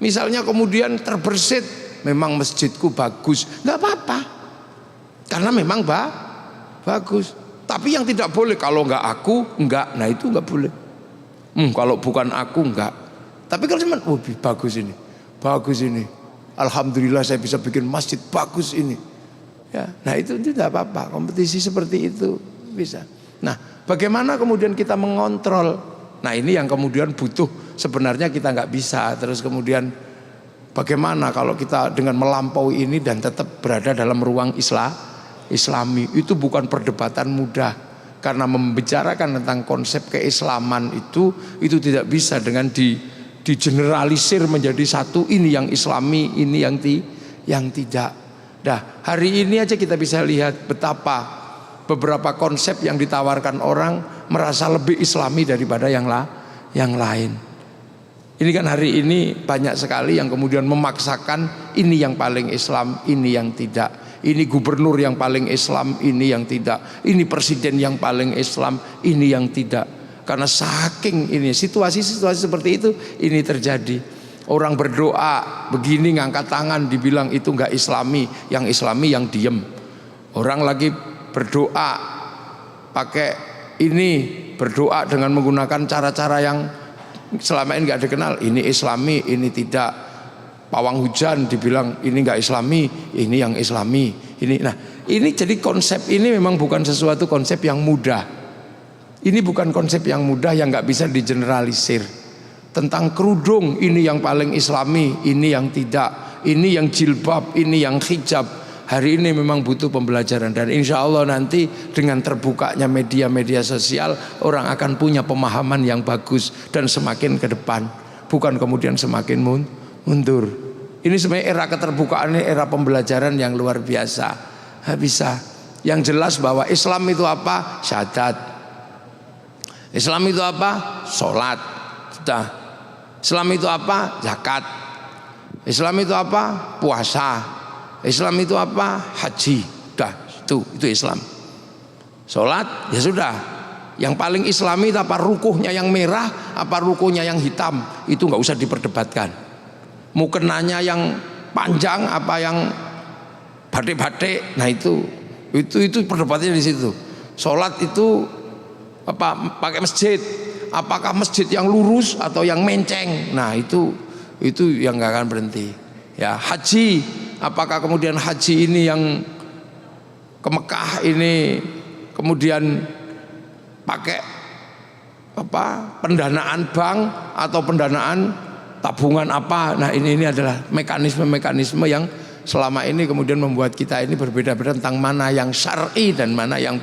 Misalnya kemudian terbersit, memang masjidku bagus, gak apa-apa. Karena memang bagus. Tapi yang tidak boleh, kalau gak aku, enggak. Nah itu gak boleh. Kalau bukan aku, enggak. Tapi kalau cuma, bagus ini. Alhamdulillah saya bisa bikin masjid bagus ini. Ya, nah itu tidak apa-apa, kompetisi seperti itu bisa. Nah, bagaimana kemudian kita mengontrol? Nah ini yang kemudian butuh, sebenarnya kita nggak bisa. Terus kemudian bagaimana kalau kita dengan melampaui ini dan tetap berada dalam ruang Islami? Itu bukan perdebatan mudah, karena membicarakan tentang konsep keislaman itu tidak bisa dengan digeneralisir menjadi satu, ini yang Islami, ini yang tidak. Nah, hari ini aja kita bisa lihat betapa beberapa konsep yang ditawarkan orang merasa lebih Islami daripada yang lain. Ini kan hari ini banyak sekali yang kemudian memaksakan ini yang paling Islam, ini yang tidak. Ini gubernur yang paling Islam, ini yang tidak. Ini presiden yang paling Islam, ini yang tidak. Karena saking ini situasi-situasi seperti itu ini terjadi. Orang berdoa begini ngangkat tangan dibilang itu enggak Islami, yang Islami yang diem. Orang lagi berdoa pakai ini, berdoa dengan menggunakan cara-cara yang selama ini enggak dikenal, ini Islami, ini tidak. Pawang hujan dibilang ini enggak Islami, ini yang Islami. Ini jadi konsep ini memang bukan sesuatu konsep yang mudah. Ini bukan konsep yang mudah yang enggak bisa digeneralisir. Tentang kerudung, ini yang paling Islami, ini yang tidak, ini yang jilbab, ini yang hijab. Hari ini memang butuh pembelajaran, dan insya Allah nanti dengan terbukanya media-media sosial, orang akan punya pemahaman yang bagus dan semakin ke depan, bukan kemudian semakin mundur. Ini sebenarnya era keterbukaan, ini era pembelajaran yang luar biasa. Bisa. Yang jelas bahwa Islam itu apa? Syahadat. Islam itu apa? Sholat. Sudah. Islam itu apa? Zakat. Islam itu apa? Puasa. Islam itu apa? Haji. Sudah, itu Islam. Sholat, ya sudah. Yang paling Islami itu apa? Rukuhnya yang merah, apa rukuhnya yang hitam? Itu nggak usah diperdebatkan. Mukenanya yang panjang, apa yang batik-batik? Nah itu perdebatannya di situ. Sholat itu apa? Pakai masjid. Apakah masjid yang lurus atau yang menceng? Nah itu yang nggak akan berhenti. Ya, haji, apakah kemudian haji ini yang ke Mekah ini kemudian pakai apa? Pendanaan bank atau pendanaan tabungan apa? Nah ini adalah mekanisme-mekanisme yang selama ini kemudian membuat kita ini berbeda-beda tentang mana yang syar'i dan mana yang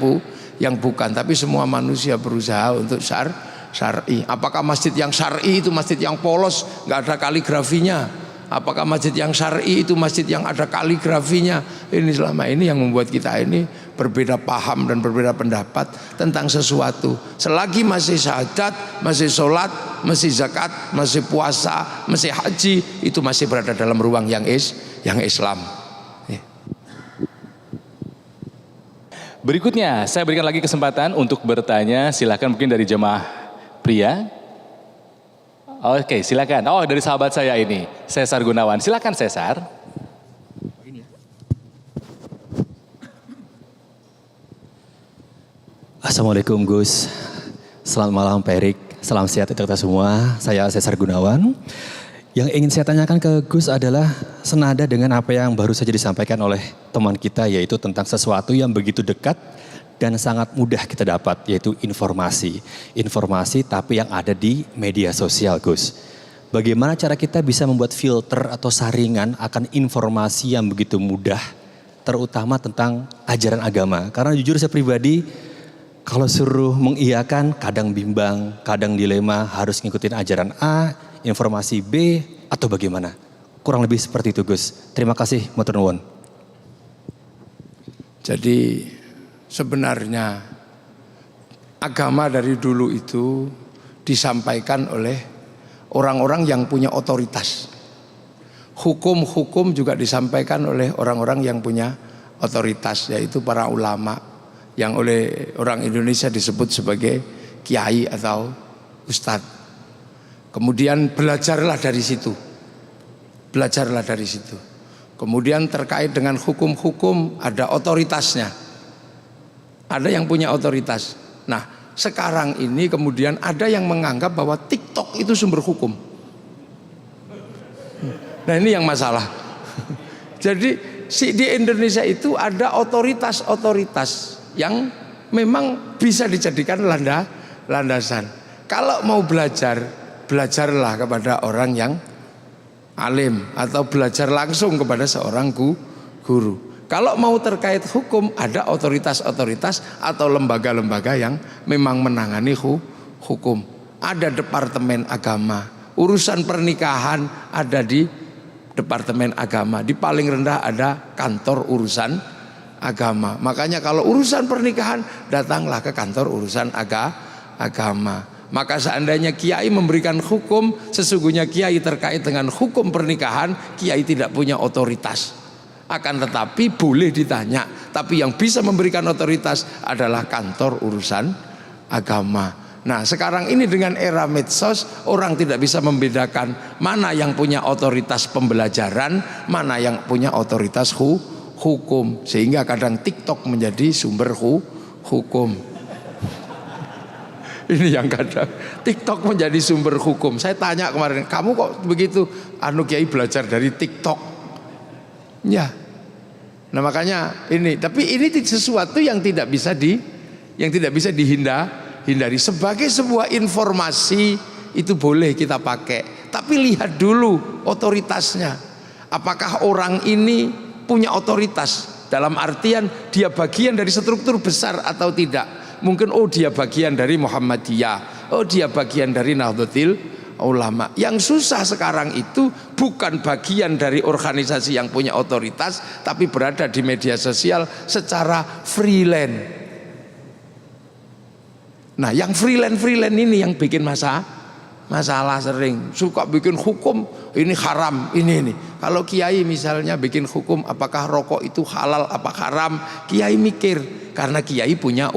bukan. Tapi semua manusia berusaha untuk syar'i. Apakah masjid yang syar'i itu masjid yang polos, nggak ada kaligrafinya? Apakah masjid yang syar'i itu masjid yang ada kaligrafinya? Ini selama ini yang membuat kita ini berbeda paham dan berbeda pendapat tentang sesuatu. Selagi masih syahadat, masih sholat, masih zakat, masih puasa, masih haji, itu masih berada dalam ruang yang Islam. Berikutnya saya berikan lagi kesempatan untuk bertanya. Silakan mungkin dari jemaah pria. Oke, silakan. Oh, dari sahabat saya ini, Cesar Gunawan. Silakan Cesar. Assalamualaikum Gus. Selamat malam Pak Erik. Salam sehat untuk kita semua. Saya Cesar Gunawan. Yang ingin saya tanyakan ke Gus adalah senada dengan apa yang baru saja disampaikan oleh teman kita, yaitu tentang sesuatu yang begitu dekat dan sangat mudah kita dapat, yaitu informasi. Informasi tapi yang ada di media sosial, Gus. Bagaimana cara kita bisa membuat filter atau saringan akan informasi yang begitu mudah, terutama tentang ajaran agama. Karena jujur saya pribadi, kalau suruh mengiyakan kadang bimbang, kadang dilema harus ngikutin ajaran A, informasi B, atau bagaimana. Kurang lebih seperti itu Gus. Terima kasih, matur nuwun. Jadi sebenarnya agama dari dulu itu disampaikan oleh orang-orang yang punya otoritas. Hukum-hukum juga disampaikan oleh orang-orang yang punya otoritas, yaitu para ulama yang oleh orang Indonesia disebut sebagai kiai atau ustadz. Kemudian belajarlah dari situ. Belajarlah dari situ. Kemudian terkait dengan hukum-hukum ada otoritasnya. Ada yang punya otoritas. Nah, sekarang ini kemudian ada yang menganggap bahwa TikTok itu sumber hukum. Nah, ini yang masalah. Jadi di Indonesia itu ada otoritas-otoritas yang memang bisa dijadikan landasan. Kalau mau belajar, belajarlah kepada orang yang alim atau belajar langsung kepada seorang guru. Kalau mau terkait hukum, ada otoritas-otoritas atau lembaga-lembaga yang memang menangani hukum. Ada departemen agama, urusan pernikahan ada di departemen agama. Di paling rendah ada kantor urusan agama. Makanya kalau urusan pernikahan, datanglah ke kantor urusan agama. Maka seandainya kiai memberikan hukum, sesungguhnya kiai terkait dengan hukum pernikahan, kiai tidak punya otoritas. Akan tetapi boleh ditanya, tapi yang bisa memberikan otoritas adalah kantor urusan agama. Nah, sekarang ini dengan era medsos, orang tidak bisa membedakan mana yang punya otoritas pembelajaran, mana yang punya otoritas hukum. Sehingga kadang TikTok menjadi sumber hukum. Ini yang kadang TikTok menjadi sumber hukum. Saya tanya kemarin, kamu kok begitu? Kiai belajar dari TikTok. Ya, nah makanya ini, tapi ini sesuatu yang tidak bisa dihindari. Sebagai sebuah informasi itu boleh kita pakai, tapi lihat dulu otoritasnya. Apakah orang ini punya otoritas dalam artian dia bagian dari struktur besar atau tidak? Mungkin dia bagian dari Muhammadiyah, dia bagian dari Nahdlatul Ulama. Yang susah sekarang itu bukan bagian dari organisasi yang punya otoritas, tapi berada di media sosial secara freelance. Nah, yang freelance ini yang bikin masalah sering. Suka bikin hukum, ini haram, ini. Kalau kiai misalnya bikin hukum apakah rokok itu halal apa haram, kiai mikir. Karena kiai punya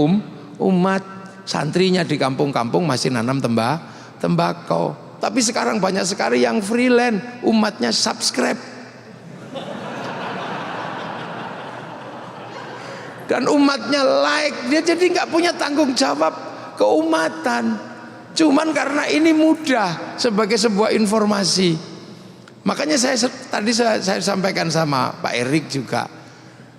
umat, santrinya di kampung-kampung masih nanam tembakau. Tapi sekarang banyak sekali yang freelance, umatnya subscribe. Dan umatnya like, dia jadi nggak punya tanggung jawab keumatan. Cuman karena ini mudah sebagai sebuah informasi. Makanya tadi saya sampaikan sama Pak Erik juga.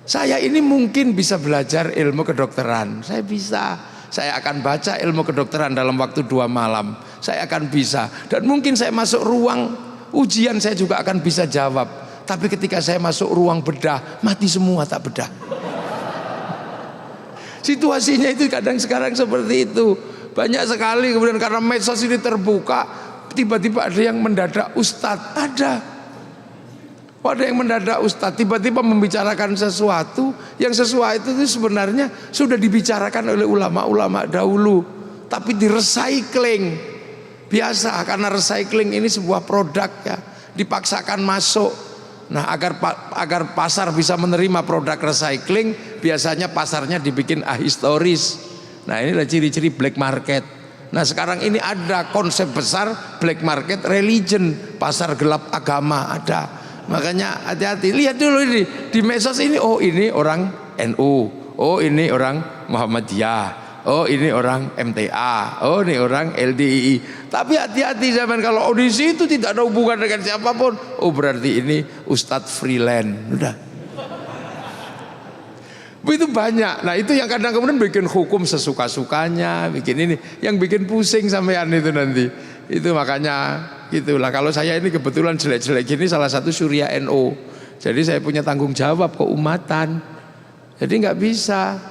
Saya ini mungkin bisa belajar ilmu kedokteran. Saya bisa. Saya akan baca ilmu kedokteran dalam waktu 2 malam. Saya akan bisa. Dan mungkin saya masuk ruang ujian saya juga akan bisa jawab. Tapi ketika saya masuk ruang bedah, mati semua tak bedah. Situasinya itu kadang sekarang seperti itu. Banyak sekali kemudian karena medsos ini terbuka, tiba-tiba ada yang mendadak ustadz. Ada yang mendadak ustadz, tiba-tiba membicarakan sesuatu yang sesuatu itu sebenarnya sudah dibicarakan oleh ulama-ulama dahulu, tapi di-recycling. Biasa, karena recycling ini sebuah produk ya, dipaksakan masuk. Nah, agar pasar bisa menerima produk recycling, biasanya pasarnya dibikin ahistoris. Nah, inilah ciri-ciri black market. Nah, sekarang ini ada konsep besar black market religion, pasar gelap agama ada. Makanya hati-hati, lihat dulu ini di medsos ini, ini orang NU, ini orang Muhammadiyah, Oh ini orang MTA, oh ini orang LDII. Tapi hati-hati zaman kalau audisi itu tidak ada hubungan dengan siapapun. Oh berarti ini Ustadz freelance. Udah. Itu banyak. Nah itu yang kadang kemudian bikin hukum sesuka-sukanya, bikin ini, yang bikin pusing sampean itu nanti. Itu makanya gitulah. Kalau saya ini kebetulan jelek-jelek gini salah satu Surya NO. Jadi saya punya tanggung jawab keumatan. Jadi nggak bisa.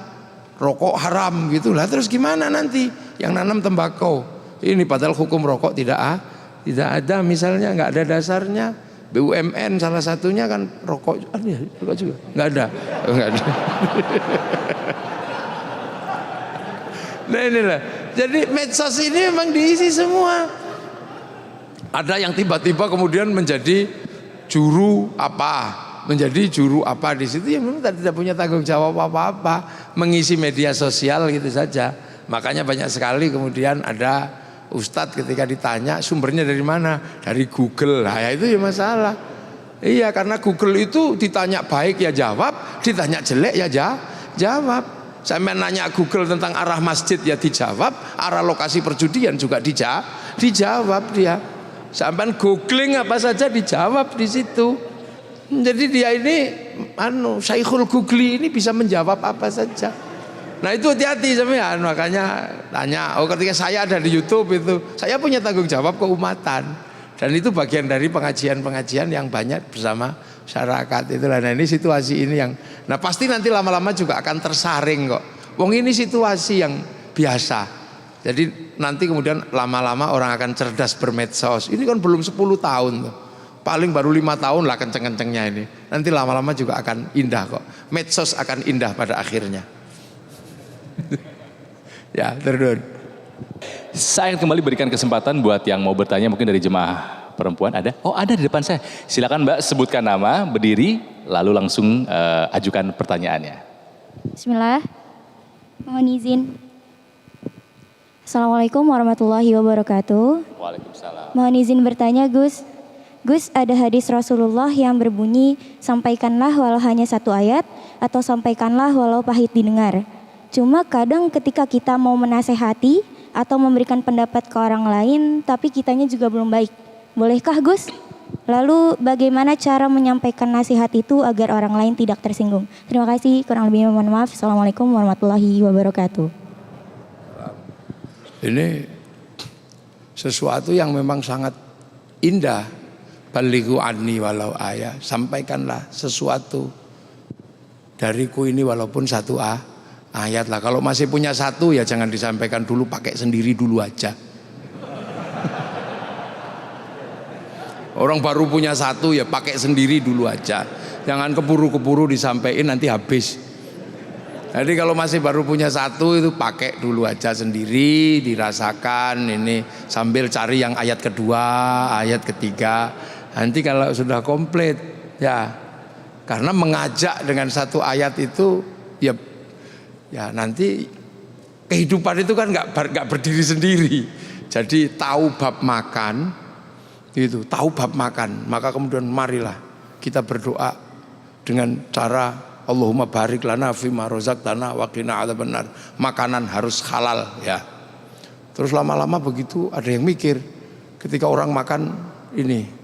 Rokok haram gitulah, terus gimana nanti yang nanam tembakau ini padahal hukum rokok tidak ada, misalnya nggak ada dasarnya. BUMN salah satunya kan rokok juga nggak ada. Nah inilah, jadi medsos ini memang diisi semua. Ada yang tiba-tiba kemudian menjadi juru apa di situ, yang memang tidak punya tanggung jawab apa-apa, mengisi media sosial gitu saja. Makanya banyak sekali kemudian ada ustadz ketika ditanya sumbernya dari mana, dari Google. Nah ya itu ya masalah. Iya, karena Google itu ditanya baik ya jawab, ditanya jelek ya jawab. Sampai nanya Google tentang arah masjid ya dijawab, arah lokasi perjudian juga dijawab dia. Sampai googling apa saja dijawab di situ. Jadi dia ini Syekhul Googli ini bisa menjawab apa saja. Nah itu hati-hati sampean, makanya tanya. Oh ketika saya ada di YouTube itu, saya punya tanggung jawab keumatan. Dan itu bagian dari pengajian-pengajian yang banyak bersama masyarakat itulah. Nah ini situasi ini yang, nah pasti nanti lama-lama juga akan tersaring kok. Wong ini situasi yang biasa. Jadi nanti kemudian lama-lama orang akan cerdas bermedsos. Ini kan belum 10 tahun tuh. Paling baru 5 tahun lah kenceng-kencengnya ini. Nanti lama-lama juga akan indah kok. Medsos akan indah pada akhirnya. Ya, terus. Saya akan kembali berikan kesempatan buat yang mau bertanya mungkin dari jemaah perempuan ada. Oh ada di depan saya. Silakan Mbak sebutkan nama, berdiri, lalu langsung ajukan pertanyaannya. Bismillah. Mohon izin. Assalamualaikum warahmatullahi wabarakatuh. Waalaikumsalam. Mohon izin bertanya Gus. Gus, ada hadis Rasulullah yang berbunyi, sampaikanlah walau hanya 1 ayat, atau sampaikanlah walau pahit didengar. Cuma kadang ketika kita mau menasehati, atau memberikan pendapat ke orang lain, tapi kitanya juga belum baik. Bolehkah Gus? Lalu bagaimana cara menyampaikan nasihat itu agar orang lain tidak tersinggung? Terima kasih, kurang lebih mohon maaf. Assalamualaikum warahmatullahi wabarakatuh. Ini sesuatu yang memang sangat indah. Balighu anni walau ayat, sampaikanlah sesuatu dariku ini walaupun 1 ayat lah. Kalau masih punya 1 ya jangan disampaikan dulu, pakai sendiri dulu aja. Orang baru punya 1 ya pakai sendiri dulu aja. Jangan keburu-keburu disampaikan nanti habis. Jadi kalau masih baru punya 1 itu pakai dulu aja sendiri, dirasakan ini sambil cari yang ayat kedua, ayat ketiga. Nanti kalau sudah komplit ya, karena mengajak dengan 1 ayat itu ya nanti kehidupan itu kan nggak berdiri sendiri. Jadi tahu bab makan itu, tahu bab makan, maka kemudian marilah kita berdoa dengan cara Allahumma barik lana fima razaqtana wa qina adzabannar. Makanan harus halal ya. Terus lama-lama begitu ada yang mikir ketika orang makan ini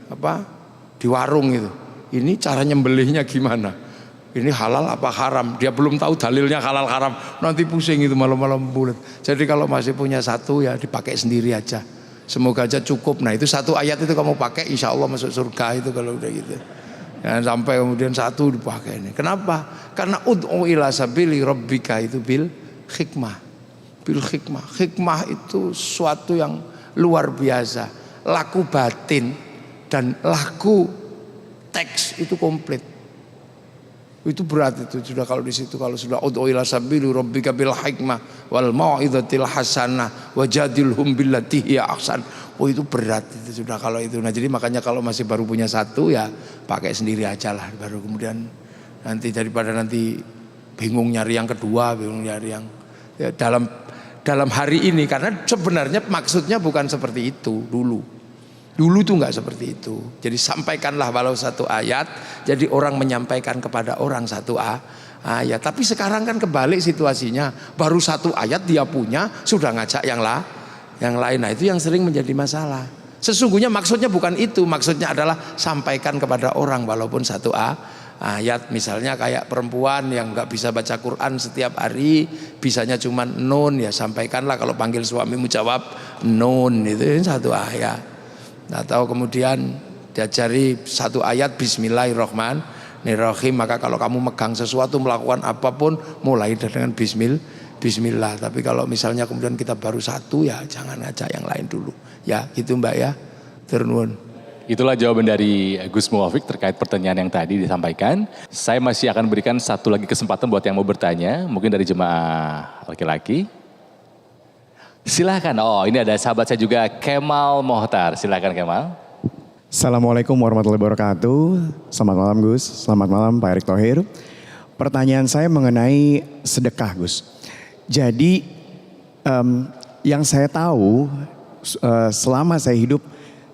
di warung itu, ini cara nyembelihnya gimana, ini halal apa haram, dia belum tahu dalilnya halal haram, nanti pusing itu malam-malam bulat. Jadi kalau masih punya 1 ya dipakai sendiri aja, semoga aja cukup. Nah itu 1 ayat itu kamu pakai insya Allah masuk surga itu kalau udah gitu ya, sampai kemudian 1 dipakai ini. Kenapa? Karena ud'u ila sabili rabbika itu bil hikmah. Hikmah itu suatu yang luar biasa, laku batin dan laku teks itu komplit. Itu berat itu sudah kalau di situ, kalau sudah ud'u ila sabili rabbika bil hikmah wal mau'izatil hasanah wajadilhum billati hiya ahsan. Oh itu berat itu sudah kalau itu. Nah jadi makanya kalau masih baru punya 1 ya pakai sendiri aja lah, baru kemudian nanti daripada nanti bingung nyari yang kedua, bingung nyari yang ya, dalam hari ini, karena sebenarnya maksudnya bukan seperti itu dulu tuh nggak seperti itu. Jadi sampaikanlah walau 1 ayat, jadi orang menyampaikan kepada orang 1 ayat. Tapi sekarang kan kebalik situasinya, baru 1 ayat dia punya sudah ngajak yang lain. Nah itu yang sering menjadi masalah. Sesungguhnya maksudnya bukan itu, maksudnya adalah sampaikan kepada orang walaupun 1 ayat. Misalnya kayak perempuan yang nggak bisa baca Quran setiap hari, bisanya cuma nun, ya sampaikanlah kalau panggil suamimu jawab nun, itu 1 ayat. Atau kemudian diajari 1 ayat Bismillahirrahmanirrahim, maka kalau kamu megang sesuatu, melakukan apapun, mulai dengan Bismillah. Tapi kalau misalnya kemudian kita baru 1, ya jangan ngajak yang lain dulu. Ya gitu Mbak ya. Turun. Itulah jawaban dari Gus Muwafiq terkait pertanyaan yang tadi disampaikan. Saya masih akan berikan 1 lagi kesempatan buat yang mau bertanya. Mungkin dari jemaah laki-laki. Silahkan. Oh ini ada sahabat saya juga, Kemal Mohtar. Silahkan Kemal. Assalamualaikum warahmatullahi wabarakatuh. Selamat malam Gus, selamat malam Pak Erick Thohir. Pertanyaan saya mengenai sedekah Gus. Jadi yang saya tahu selama saya hidup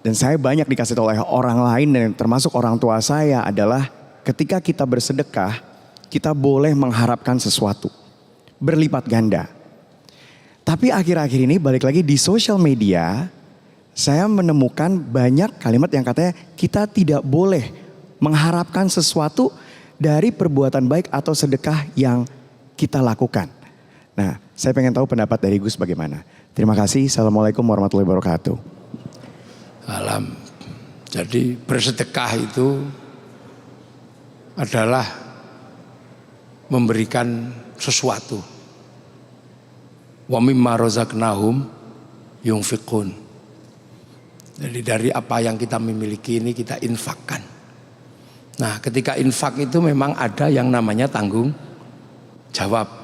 dan saya banyak dikasih tahu oleh orang lain dan termasuk orang tua saya adalah ketika kita bersedekah, kita boleh mengharapkan sesuatu berlipat ganda. Tapi akhir-akhir ini balik lagi di sosial media, saya menemukan banyak kalimat yang katanya kita tidak boleh mengharapkan sesuatu dari perbuatan baik atau sedekah yang kita lakukan. Nah, saya pengen tahu pendapat dari Gus bagaimana. Terima kasih. Assalamualaikum warahmatullahi wabarakatuh. Alam. Jadi bersedekah itu adalah memberikan sesuatu. Wa mimma razaqnahum yunfiqun. Jadi dari apa yang kita memiliki ini kita infakkan. Nah, ketika infak itu memang ada yang namanya tanggung jawab.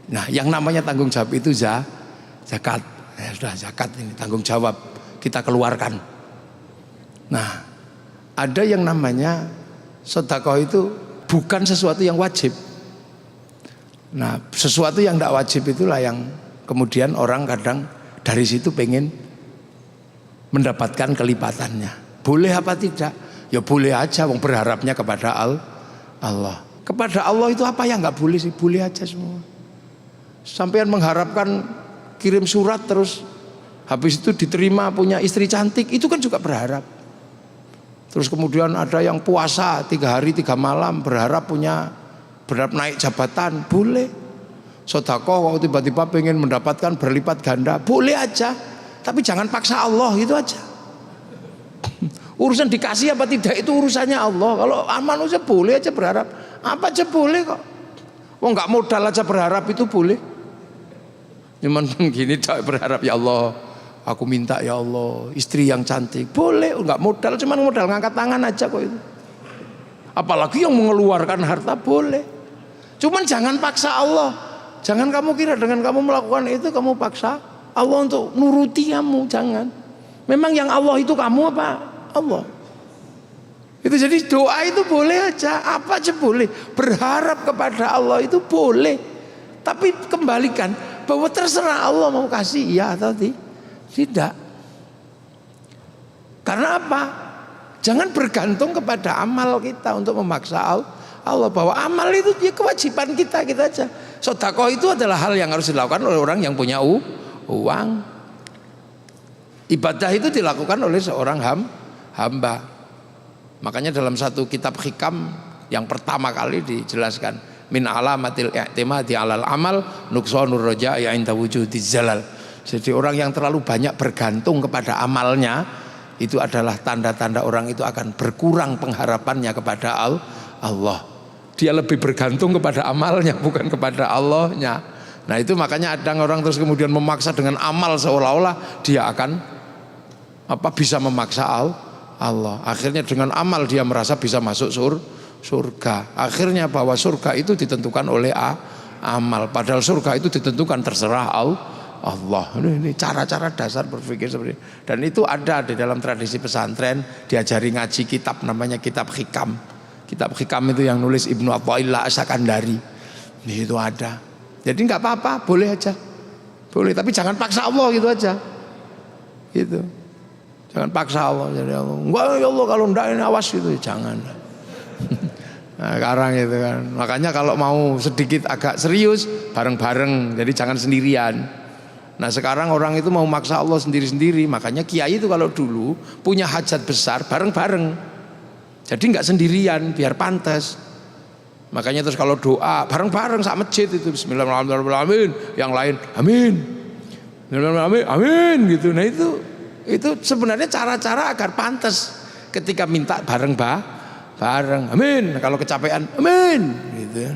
Nah, yang namanya tanggung jawab itu zakat. Ya sudah, zakat ini tanggung jawab kita keluarkan. Nah, ada yang namanya sedekah itu bukan sesuatu yang wajib. Nah, sesuatu yang tidak wajib itulah yang kemudian orang kadang dari situ pengen mendapatkan kelipatannya. Boleh apa tidak? Ya boleh aja, wong berharapnya kepada Allah. Kepada Allah itu apa yang nggak boleh sih? Boleh aja semua. Sampean mengharapkan kirim surat terus habis itu diterima punya istri cantik, itu kan juga berharap. Terus kemudian ada yang puasa 3 hari 3 malam berharap naik jabatan, boleh. Sedekah waktu tiba-tiba pengen mendapatkan berlipat ganda, boleh aja. Tapi jangan paksa Allah, itu aja. Urusan dikasih apa tidak itu urusannya Allah. Kalau manusia boleh aja berharap, apa aja boleh kok. Wong nggak modal aja berharap itu boleh. Cuman gini berharap, ya Allah, aku minta ya Allah istri yang cantik, boleh, nggak modal, cuman modal ngangkat tangan aja kok itu. Apalagi yang mengeluarkan harta boleh. Cuman jangan paksa Allah. Jangan kamu kira dengan kamu melakukan itu kamu paksa Allah untuk nuruti kamu, jangan. Memang yang Allah itu kamu apa? Allah. Itu jadi doa itu boleh aja, apa aja boleh. Berharap kepada Allah itu boleh. Tapi kembalikan bahwa terserah Allah mau kasih iya atau tidak. Karena apa? Jangan bergantung kepada amal kita untuk memaksa Allah, bahwa amal itu ya kewajiban kita aja. Sedekah itu adalah hal yang harus dilakukan oleh orang yang punya uang. Ibadah itu dilakukan oleh seorang hamba. Makanya dalam satu kitab hikam yang pertama kali dijelaskan, min alamatil i'timadi alal amal nuqsanur raja'i 'inda wujudiz zalal. Jadi orang yang terlalu banyak bergantung kepada amalnya, itu adalah tanda-tanda orang itu akan berkurang pengharapannya kepada Allah. Dia lebih bergantung kepada amalnya bukan kepada Allahnya. Nah itu makanya ada orang terus kemudian memaksa dengan amal seolah-olah dia akan bisa memaksa Allah. Akhirnya dengan amal dia merasa bisa masuk surga. Akhirnya bahwa surga itu ditentukan oleh amal. Padahal surga itu ditentukan terserah Allah. Ini cara-cara dasar berpikir seperti ini. Dan itu ada di dalam tradisi pesantren, diajari ngaji kitab namanya kitab hikam. Kitab hikam itu yang nulis Ibnu Athaillah As-Sakandari. Itu ada. Jadi nggak apa-apa, boleh aja. Boleh, tapi jangan paksa Allah gitu aja. Gitu. Jangan paksa Allah. Jadi Allah, enggak ya Allah kalau enggak ini awas gitu, jangan. Nah, sekarang itu kan. Makanya kalau mau sedikit agak serius bareng-bareng, jadi jangan sendirian. Nah sekarang orang itu mau maksa Allah sendiri-sendiri. Makanya kiai itu kalau dulu punya hajat besar bareng-bareng. Jadi nggak sendirian biar pantas. Makanya terus kalau doa bareng-bareng sak masjid itu bismillahirrahmanirrahim, yang lain amin. Amin gitu. Nah itu sebenarnya cara-cara agar pantas ketika minta bareng amin. Kalau kecapean amin gitu.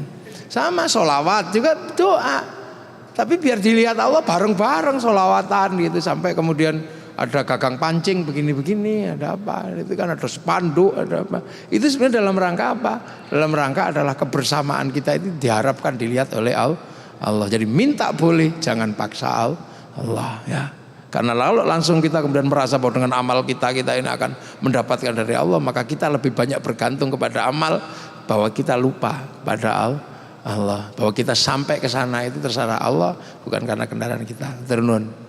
Sama sholawat juga doa. Tapi biar dilihat Allah bareng-bareng sholawatan gitu. Sampai kemudian ada gagang pancing begini-begini, ada apa, itu kan ada spanduk, ada apa. Itu sebenarnya dalam rangka apa? Dalam rangka adalah kebersamaan kita itu diharapkan dilihat oleh Allah. Jadi minta boleh, jangan paksa Allah ya. Karena lalu langsung kita kemudian merasa bahwa dengan amal kita ini akan mendapatkan dari Allah, maka kita lebih banyak bergantung kepada amal, bahwa kita lupa pada Allah, bahwa kita sampai ke sana itu terserah Allah, bukan karena kendaraan kita. Terunun.